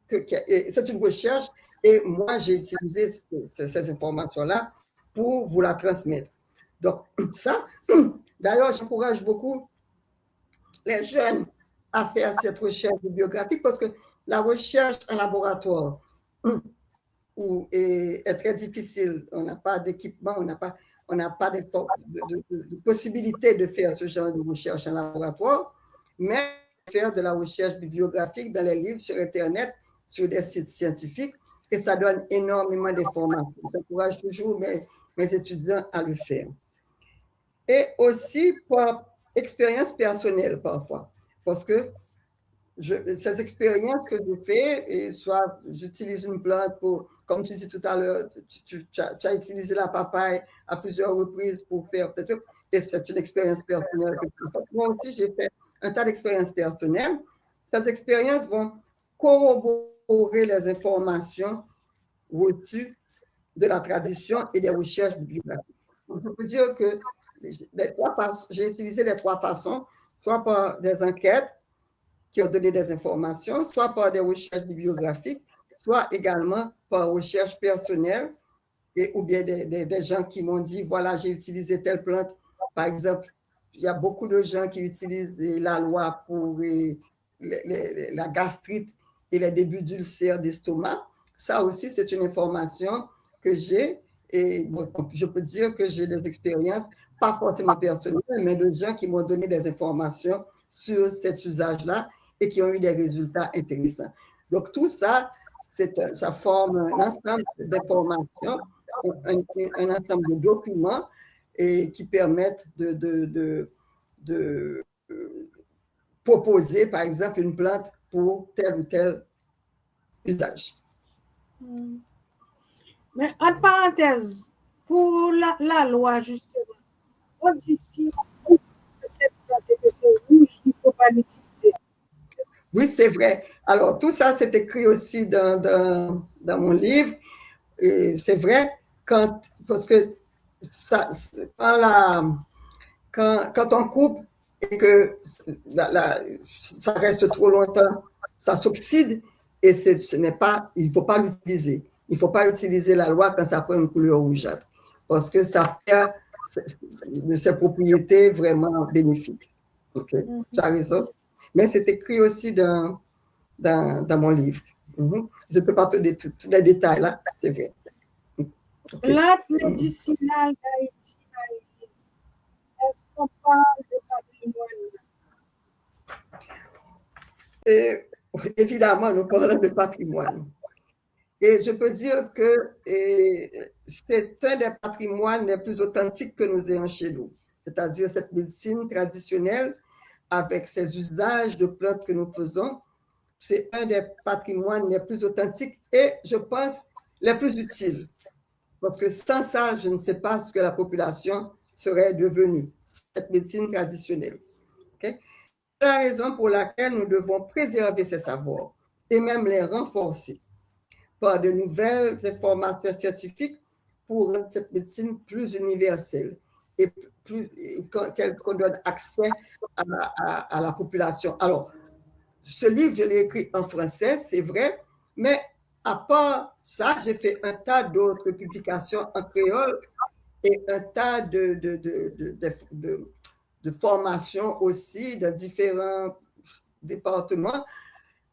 c'est une recherche, et moi j'ai utilisé ces informations-là pour vous la transmettre. Donc ça, d'ailleurs, j'encourage beaucoup les jeunes à faire cette recherche bibliographique, parce que la recherche en laboratoire est très difficile. On n'a pas d'équipement, on n'a pas de possibilité de faire ce genre de recherche en laboratoire, mais faire de la recherche bibliographique dans les livres, sur Internet, sur des sites scientifiques, et ça donne énormément d'informations. J'encourage toujours mes étudiants à le faire. Et aussi par expérience personnelle parfois, parce que ces expériences que je fais, et soit j'utilise une plante pour, comme tu dis tout à l'heure, tu as utilisé la papaye à plusieurs reprises pour faire peut-être, et c'est une expérience personnelle. Moi aussi, j'ai fait un tas d'expériences personnelles. Ces expériences vont corroborer les informations reçues de la tradition et des recherches bibliographiques. Donc, je peux dire que j'ai utilisé les trois façons, soit par des enquêtes qui ont donné des informations, soit par des recherches bibliographiques, soit également par recherche personnelle, ou bien des gens qui m'ont dit, voilà, j'ai utilisé telle plante. Par exemple, il y a beaucoup de gens qui utilisent la loi pour la gastrite et les débuts d'ulcères d'estomac. Ça aussi, c'est une information que j'ai. Et bon, je peux dire que j'ai des expériences, pas forcément personnelles, mais de gens qui m'ont donné des informations sur cet usage-là et qui ont eu des résultats intéressants. Donc, tout ça, ça forme un ensemble d'informations, un ensemble de documents et qui permettent de proposer, par exemple, une plante pour tel ou tel usage. Mais en parenthèse, pour la loi, justement, on dit si cette plante et que c'est rouge, il ne faut pas l'utiliser. Oui, c'est vrai. Alors, tout ça, c'est écrit aussi dans mon livre. Et c'est vrai, parce que quand on coupe et que ça reste trop longtemps, ça s'oxyde et il ne faut pas l'utiliser. Il ne faut pas utiliser la loi quand ça prend une couleur rougeâtre parce que ça perd de ses propriétés vraiment bénéfiques. OK? Tu as raison. Mais c'est écrit aussi dans mon livre. Je ne peux pas te donner tous les détails là, c'est vrai. Okay. Plante médicinale d'Haïti, est-ce qu'on parle de patrimoine? Évidemment, nous parlons de patrimoine. Et je peux dire que c'est un des patrimoines les plus authentiques que nous ayons chez nous. C'est-à-dire cette médecine traditionnelle avec ses usages de plantes que nous faisons, c'est un des patrimoines les plus authentiques et, je pense, les plus utiles. Parce que sans ça, je ne sais pas ce que la population serait devenue, cette médecine traditionnelle. Okay? C'est la raison pour laquelle nous devons préserver ces savoirs et même les renforcer par de nouvelles informations scientifiques pour rendre cette médecine plus universelle et qu'on donne accès à la population. Alors, ce livre, je l'ai écrit en français, c'est vrai, mais à part ça, j'ai fait un tas d'autres publications en créole et un tas de formations aussi dans différents départements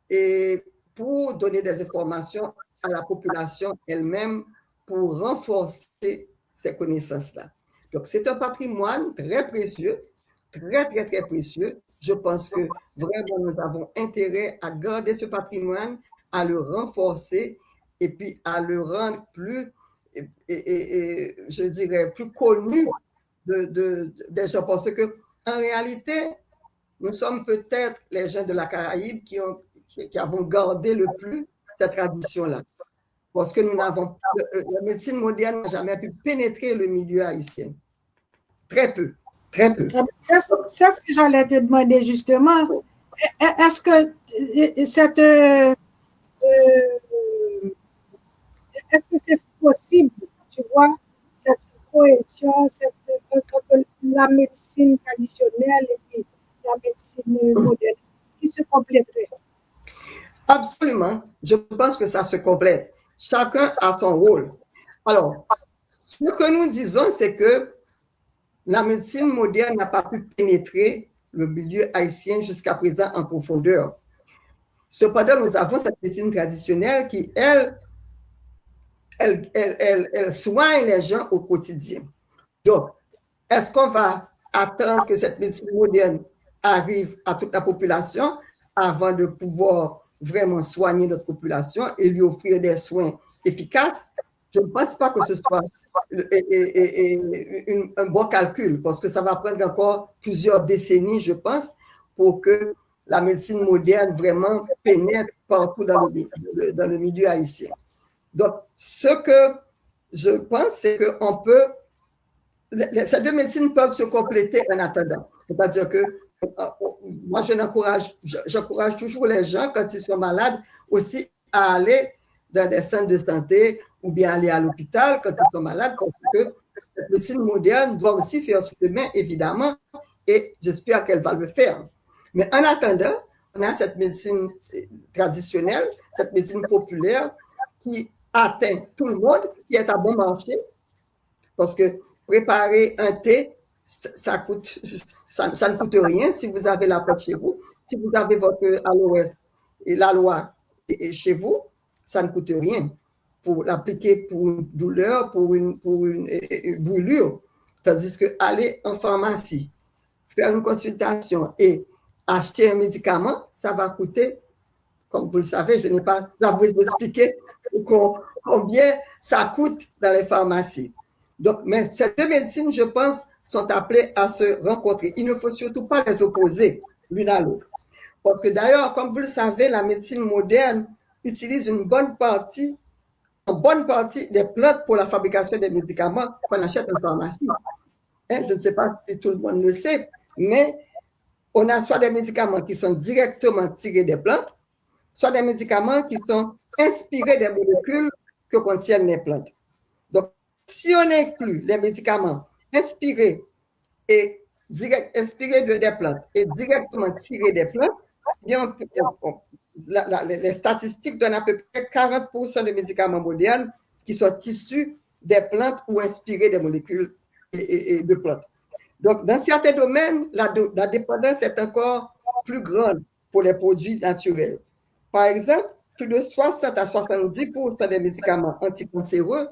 et pour donner des informations à la population elle-même pour renforcer ces connaissances-là. Donc, c'est un patrimoine très précieux, très, très, très précieux. Je pense que vraiment, nous avons intérêt à garder ce patrimoine, à le renforcer et puis à le rendre plus, je dirais, plus connu des gens. Parce qu'en réalité, nous sommes peut-être les gens de la Caraïbe qui avons gardé le plus cette tradition-là. Parce que la médecine moderne n'a jamais pu pénétrer le milieu haïtien. Très peu, très peu. C'est ce que j'allais te demander justement. Est-ce que c'est possible, tu vois, cette cohésion entre la médecine traditionnelle et puis la médecine moderne, ce qui se compléterait? Absolument. Je pense que ça se complète. Chacun a son rôle. Alors, ce que nous disons, c'est que la médecine moderne n'a pas pu pénétrer le milieu haïtien jusqu'à présent en profondeur. Cependant, nous avons cette médecine traditionnelle qui, elle soigne les gens au quotidien. Donc, est-ce qu'on va attendre que cette médecine moderne arrive à toute la population avant de pouvoir vraiment soigner notre population et lui offrir des soins efficaces? Je ne pense pas que ce soit un bon calcul parce que ça va prendre encore plusieurs décennies, je pense, pour que la médecine moderne vraiment pénètre partout dans le milieu haïtien. Donc, ce que je pense, c'est que ces deux médecines peuvent se compléter en attendant. C'est-à-dire que moi, j'encourage toujours les gens, quand ils sont malades, aussi à aller dans des centres de santé ou bien aller à l'hôpital quand ils sont malades, parce que la médecine moderne doit aussi faire son chemin, évidemment, et j'espère qu'elle va le faire. Mais en attendant, on a cette médecine traditionnelle, cette médecine populaire qui atteint tout le monde, qui est à bon marché, parce que préparer un thé, ça ne coûte rien si vous avez la plante chez vous. Si vous avez votre aloès et l'aloe chez vous, ça ne coûte rien pour l'appliquer pour une douleur, pour une brûlure. Tandis que aller en pharmacie, faire une consultation et acheter un médicament, ça va coûter, comme vous le savez, je n'ai pas à vous expliquer combien ça coûte dans les pharmacies. Donc, mais ces deux médecines, je pense, sont appelées à se rencontrer. Il ne faut surtout pas les opposer l'une à l'autre. Parce que d'ailleurs, comme vous le savez, la médecine moderne utilise une bonne partie des plantes pour la fabrication des médicaments qu'on achète en pharmacie. Je ne sais pas si tout le monde le sait, mais on a soit des médicaments qui sont directement tirés des plantes, soit des médicaments qui sont inspirés des molécules que contiennent les plantes. Donc, si on inclut les médicaments inspirés des plantes et directement tirés des plantes, bien, les statistiques donnent à peu près 40% des médicaments modernes qui sont issus des plantes ou inspirés des molécules de plantes. Donc, dans certains domaines, la dépendance est encore plus grande pour les produits naturels. Par exemple, plus de 60 à 70% des médicaments anticancéreux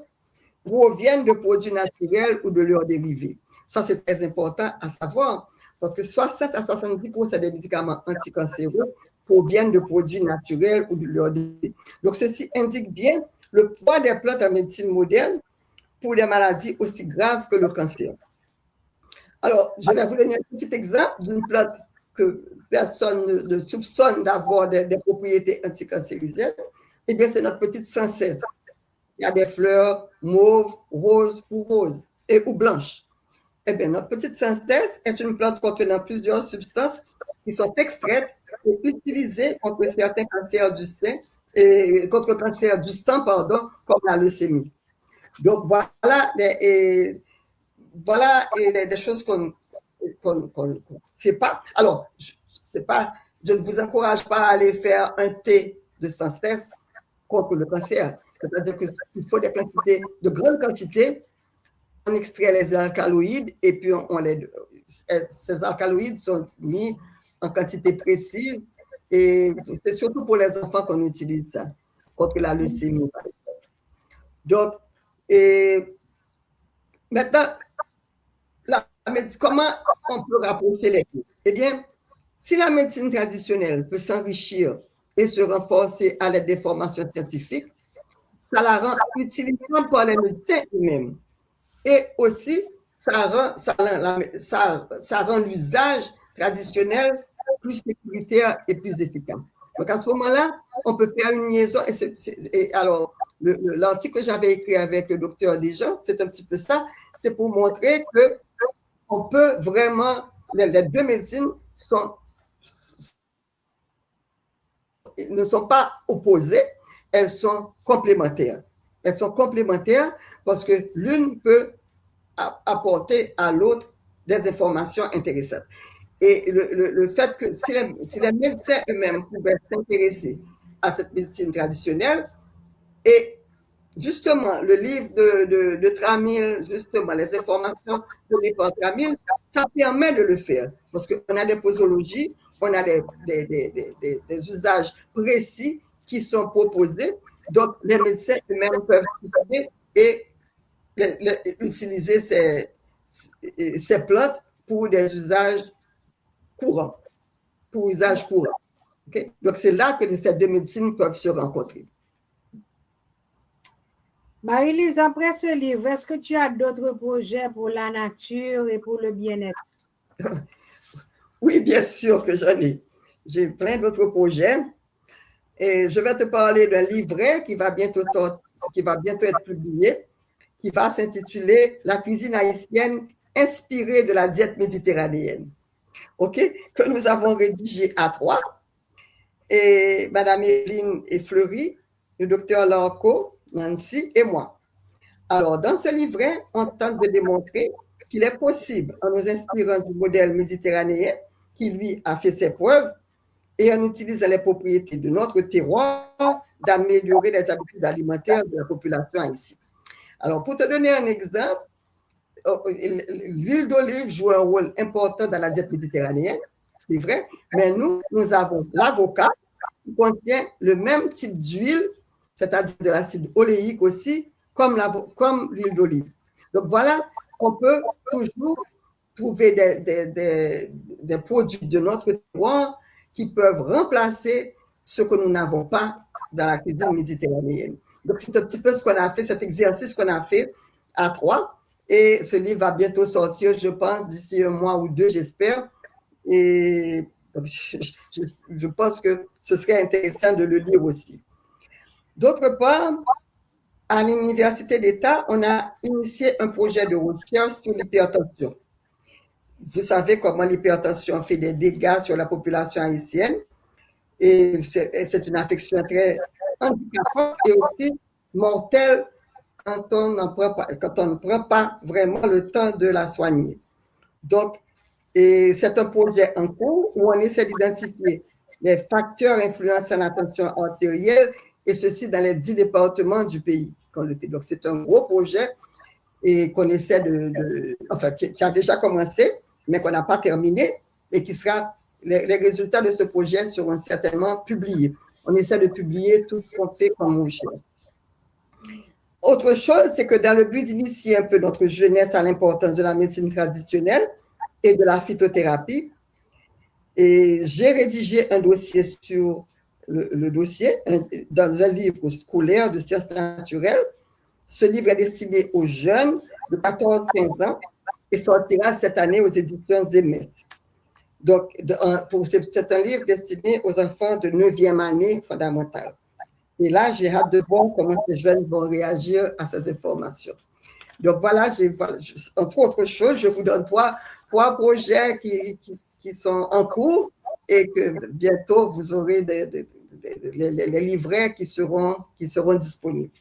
proviennent de produits naturels ou de leurs dérivés. Ça, c'est très important à savoir, parce que 60 à 70% des médicaments anticancéreux proviennent de produits naturels ou de leurs dérivés. Donc, ceci indique bien le poids des plantes en médecine moderne pour des maladies aussi graves que le cancer. Alors, je vais vous donner un petit exemple d'une plante que personne ne soupçonne d'avoir des propriétés anticancérigènes. Eh bien, c'est notre petite sancèse. Il y a des fleurs mauves, roses ou blanches. Eh bien, notre petite sancèse est une plante contenant plusieurs substances qui sont extraites et utilisées contre certains cancers du sein, comme la leucémie. Donc, voilà des choses qu'on ne sait pas. Alors, je ne vous encourage pas à aller faire un thé de sancèse contre le cancer. C'est-à-dire qu'il faut de grandes quantités. On extrait les alcaloïdes et puis ces alcaloïdes sont mis en quantité précise et c'est surtout pour les enfants qu'on utilise ça contre la leucémie. Donc, maintenant, comment on peut rapprocher les deux? Eh bien, si la médecine traditionnelle peut s'enrichir et se renforcer à l'aide des formations scientifiques, ça la rend utilisable par les médecins eux-mêmes. Et aussi, ça rend l'usage traditionnel plus sécuritaire et plus efficace. Donc, à ce moment-là, on peut faire une liaison. Alors, l'article que j'avais écrit avec le docteur Desjans, c'est un petit peu ça. C'est pour montrer qu'on peut vraiment, les deux médecines ne sont pas opposées, elles sont complémentaires. Elles sont complémentaires parce que l'une peut apporter à l'autre des informations intéressantes. Et le fait que si les médecins eux-mêmes pouvaient s'intéresser à cette médecine traditionnelle, et justement, le livre de Tramil, justement, les informations données par Tramil, ça permet de le faire. Parce qu'on a des posologies, on a des usages précis qui sont proposés. Donc, les médecins eux-mêmes peuvent utiliser et utiliser ces plantes pour des usages courants. Pour usage courant. Okay? Donc, c'est là que ces deux médecines peuvent se rencontrer. Marie-Lise, après ce livre, est-ce que tu as d'autres projets pour la nature et pour le bien-être? Oui, bien sûr que j'en ai. J'ai plein d'autres projets. Et je vais te parler d'un livret qui va bientôt être publié, qui va s'intituler « La cuisine haïtienne inspirée de la diète méditerranéenne ». OK, que nous avons rédigé à 3. Et Madame Hélène et Fleury, le docteur Larco, Nancy et moi. Alors, dans ce livret, on tente de démontrer qu'il est possible, en nous inspirant du modèle méditerranéen qui, lui, a fait ses preuves, et en utilisant les propriétés de notre terroir, d'améliorer les habitudes alimentaires de la population haïtienne. Alors, pour te donner un exemple, l'huile d'olive joue un rôle important dans la diète méditerranéenne, c'est vrai, mais nous avons l'avocat qui contient le même type d'huile, c'est-à-dire de l'acide oléique aussi, comme l'huile d'olive. Donc voilà, on peut toujours trouver des produits de notre terroir qui peuvent remplacer ce que nous n'avons pas dans la cuisine méditerranéenne. Donc c'est un petit peu ce qu'on a fait, cet exercice qu'on a fait à 3. Et ce livre va bientôt sortir, je pense, d'ici 1 mois ou 2, j'espère. Et donc, je pense que ce serait intéressant de le lire aussi. D'autre part, à l'Université d'État, on a initié un projet de recherche sur l'hypertension. Vous savez comment l'hypertension fait des dégâts sur la population haïtienne. Et c'est une affection très handicapante et aussi mortelle quand on ne prend pas vraiment le temps de la soigner. Donc, c'est un projet en cours où on essaie d'identifier les facteurs influençant la tension artérielle, et ceci dans les 10 départements du pays qu'on le fait. Donc, c'est un gros projet et qu'on essaie qui a déjà commencé, mais qu'on n'a pas terminé, et qui sera, les résultats de ce projet seront certainement publiés. On essaie de publier tout ce qu'on fait comme recherche. Autre chose, c'est que dans le but d'initier un peu notre jeunesse à l'importance de la médecine traditionnelle et de la phytothérapie, et j'ai rédigé un dossier sur le dossier dans un livre scolaire de sciences naturelles. Ce livre est destiné aux jeunes de 14-15 ans et sortira cette année aux éditions Zemes. Donc, c'est un livre destiné aux enfants de 9e année fondamentale. Et là, j'ai hâte de voir comment ces jeunes vont réagir à ces informations. Donc voilà, entre autres choses, je vous donne trois projets qui sont en cours et que bientôt vous aurez les livrets qui seront disponibles.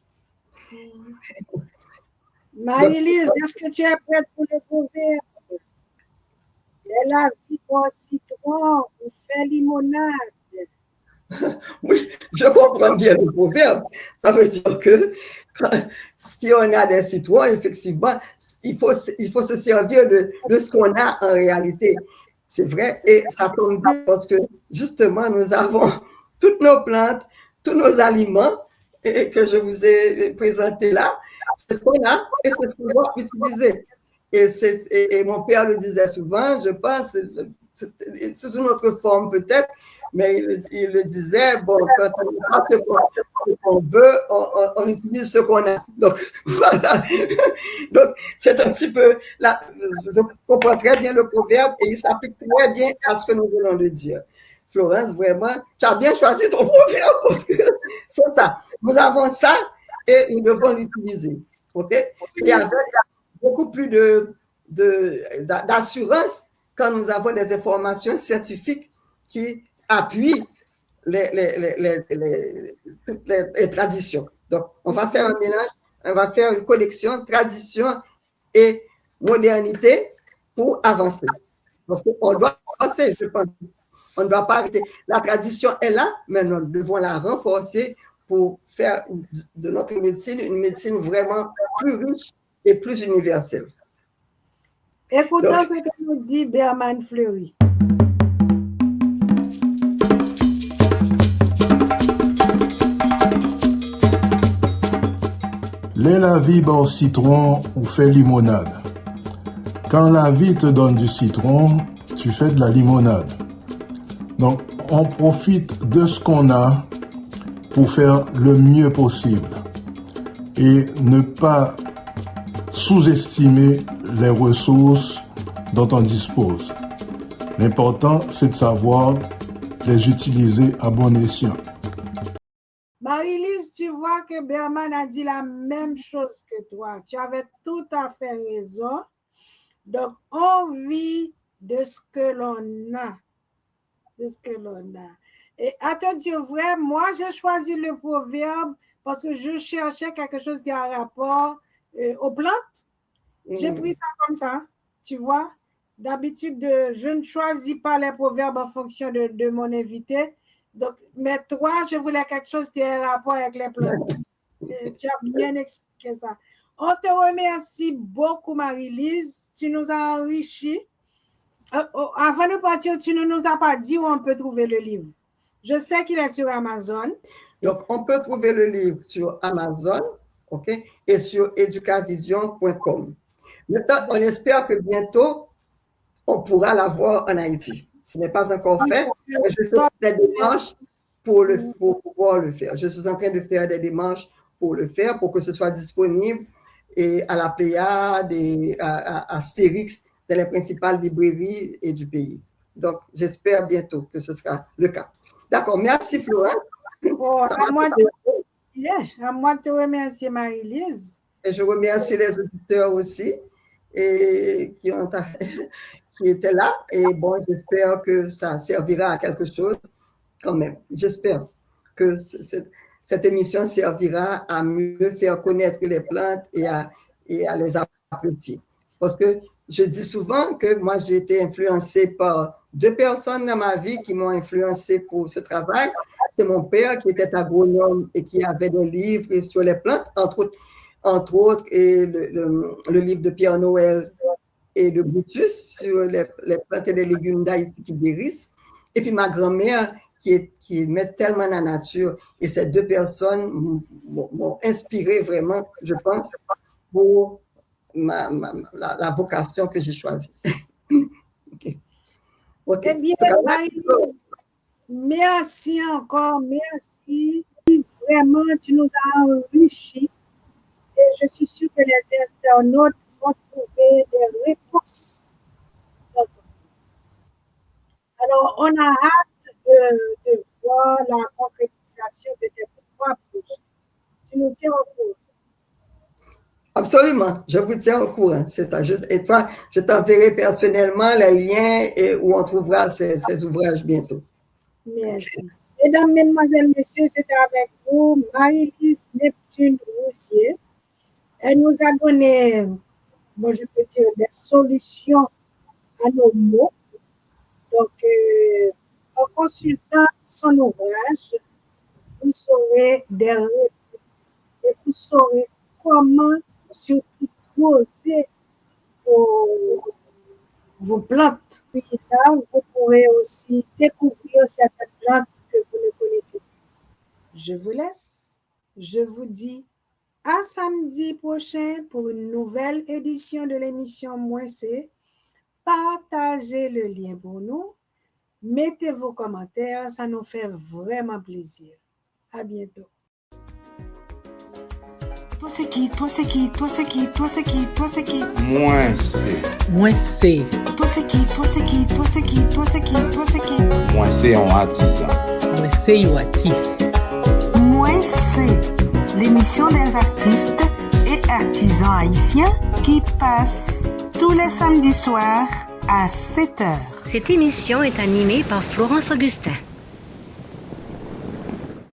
Marie-Lise, est-ce que tu es prête pour le proverbe? La vie au citron ou fait limonade. Oui, je comprends bien le proverbe. Ça veut dire que si on a des citrons, effectivement, il faut se servir de ce qu'on a en réalité. C'est vrai. Et ça tombe bien parce que justement, nous avons toutes nos plantes, tous nos aliments et que je vous ai présentés là. C'est ce qu'on a et c'est ce qu'on doit utiliser. Et mon père le disait souvent, je pense, sous une autre forme peut-être, mais il le disait, bon, quand on n'a pas ce qu'on veut, on utilise ce qu'on a. Donc, voilà. Donc, c'est un petit peu, là, je comprends très bien le proverbe et il s'applique très bien à ce que nous voulons le dire. Florence, vraiment, tu as bien choisi ton proverbe parce que c'est ça. Nous avons ça et nous devons l'utiliser. OK? Et avec beaucoup plus d'assurance quand nous avons des informations scientifiques qui appuient toutes les traditions. Donc, on va faire un mélange, on va faire une connexion tradition et modernité pour avancer. Parce qu'on doit avancer, je pense. On ne doit pas arrêter. La tradition est là, mais nous devons la renforcer pour faire de notre médecine une médecine vraiment plus riche et plus universelle. Écoutons ce que nous dit Berman Fleury. Lait la vie au citron ou fait limonade. Quand la vie te donne du citron, tu fais de la limonade. Donc, on profite de ce qu'on a pour faire le mieux possible et ne pas sous-estimer les ressources dont on dispose. L'important, c'est de savoir les utiliser à bon escient. Marie-Lise, tu vois que Berman a dit la même chose que toi. Tu avais tout à fait raison. Donc, on vit de ce que l'on a. De ce que l'on a. Et à te dire vrai, moi, j'ai choisi le proverbe parce que je cherchais quelque chose qui a un rapport aux plantes. J'ai pris ça comme ça, tu vois. D'habitude, je ne choisis pas les proverbes en fonction de mon invité. Donc, mais toi, je voulais quelque chose qui ait un rapport avec les plantes. Tu as bien expliqué ça. On te remercie beaucoup, Marie-Lise. Tu nous as enrichi. Avant de partir, tu ne nous as pas dit où on peut trouver le livre. Je sais qu'il est sur Amazon. Donc, on peut trouver le livre sur Amazon, OK, et sur educavision.com. Maintenant, on espère que bientôt, on pourra l'avoir en Haïti. Ce n'est pas encore fait. Je suis en train de démarches pour pouvoir le faire. Je suis en train de faire des démarches pour le faire, pour que ce soit disponible et à la Pléiade et à Stérix, dans les principales librairies et du pays. Donc, j'espère bientôt que ce sera le cas. D'accord. Merci, Florence. À moi de te remercier, Marie-Lise. Et je remercie les auditeurs aussi et qui étaient là. Et bon, j'espère que ça servira à quelque chose quand même. J'espère que cette émission servira à mieux faire connaître les plantes et à les apprécier. Parce que je dis souvent que moi, j'ai été influencée par 2 personnes dans ma vie qui m'ont influencée pour ce travail. C'est mon père qui était agronome et qui avait des livres sur les plantes, entre autres et le livre de Pierre Noël et de Brutus sur les plantes et les légumes d'Haïti qui guérissent. Et puis ma grand-mère qui met tellement la nature. Et ces 2 personnes m'ont inspiré vraiment, je pense, pour la vocation que j'ai choisie. Okay. Eh bien, Marie-Lise, merci encore, merci. Vraiment, tu nous as enrichis. Et je suis sûre que les internautes vont trouver des réponses. Alors, on a hâte de voir la concrétisation de tes 3 projets. Tu nous tiens au courant. Absolument, je vous tiens au courant. Et toi, je t'enverrai personnellement les liens où on trouvera ces ouvrages bientôt. Merci. Mesdames, Mesdemoiselles, Messieurs, c'était avec vous Marie-Lise Neptune Roussier. Elle nous a donné, je peux dire, des solutions à nos mots. Donc, en consultant son ouvrage, vous saurez des réponses et vous saurez comment surtout doser vos plantes. Puis là, vous pourrez aussi découvrir certaines plantes que vous ne connaissez pas. Je vous laisse. Je vous dis à samedi prochain pour une nouvelle édition de l'émission Moins C. Partagez le lien pour nous. Mettez vos commentaires, ça nous fait vraiment plaisir. À bientôt. Toi c'est qui? Toi c'est qui? Toi c'est qui? Toi c'est qui? Toi c'est qui? Moins C. Moins C. Toi c'est qui? Toi c'est qui? Toi c'est qui? Toi c'est qui? Toi c'est qui? Moins C en artisan. Moins C ou artiste. Moins C, l'émission des artistes et artisans haïtiens qui passe tous les samedis soirs à 7h. Cette émission est animée par Florence Augustin.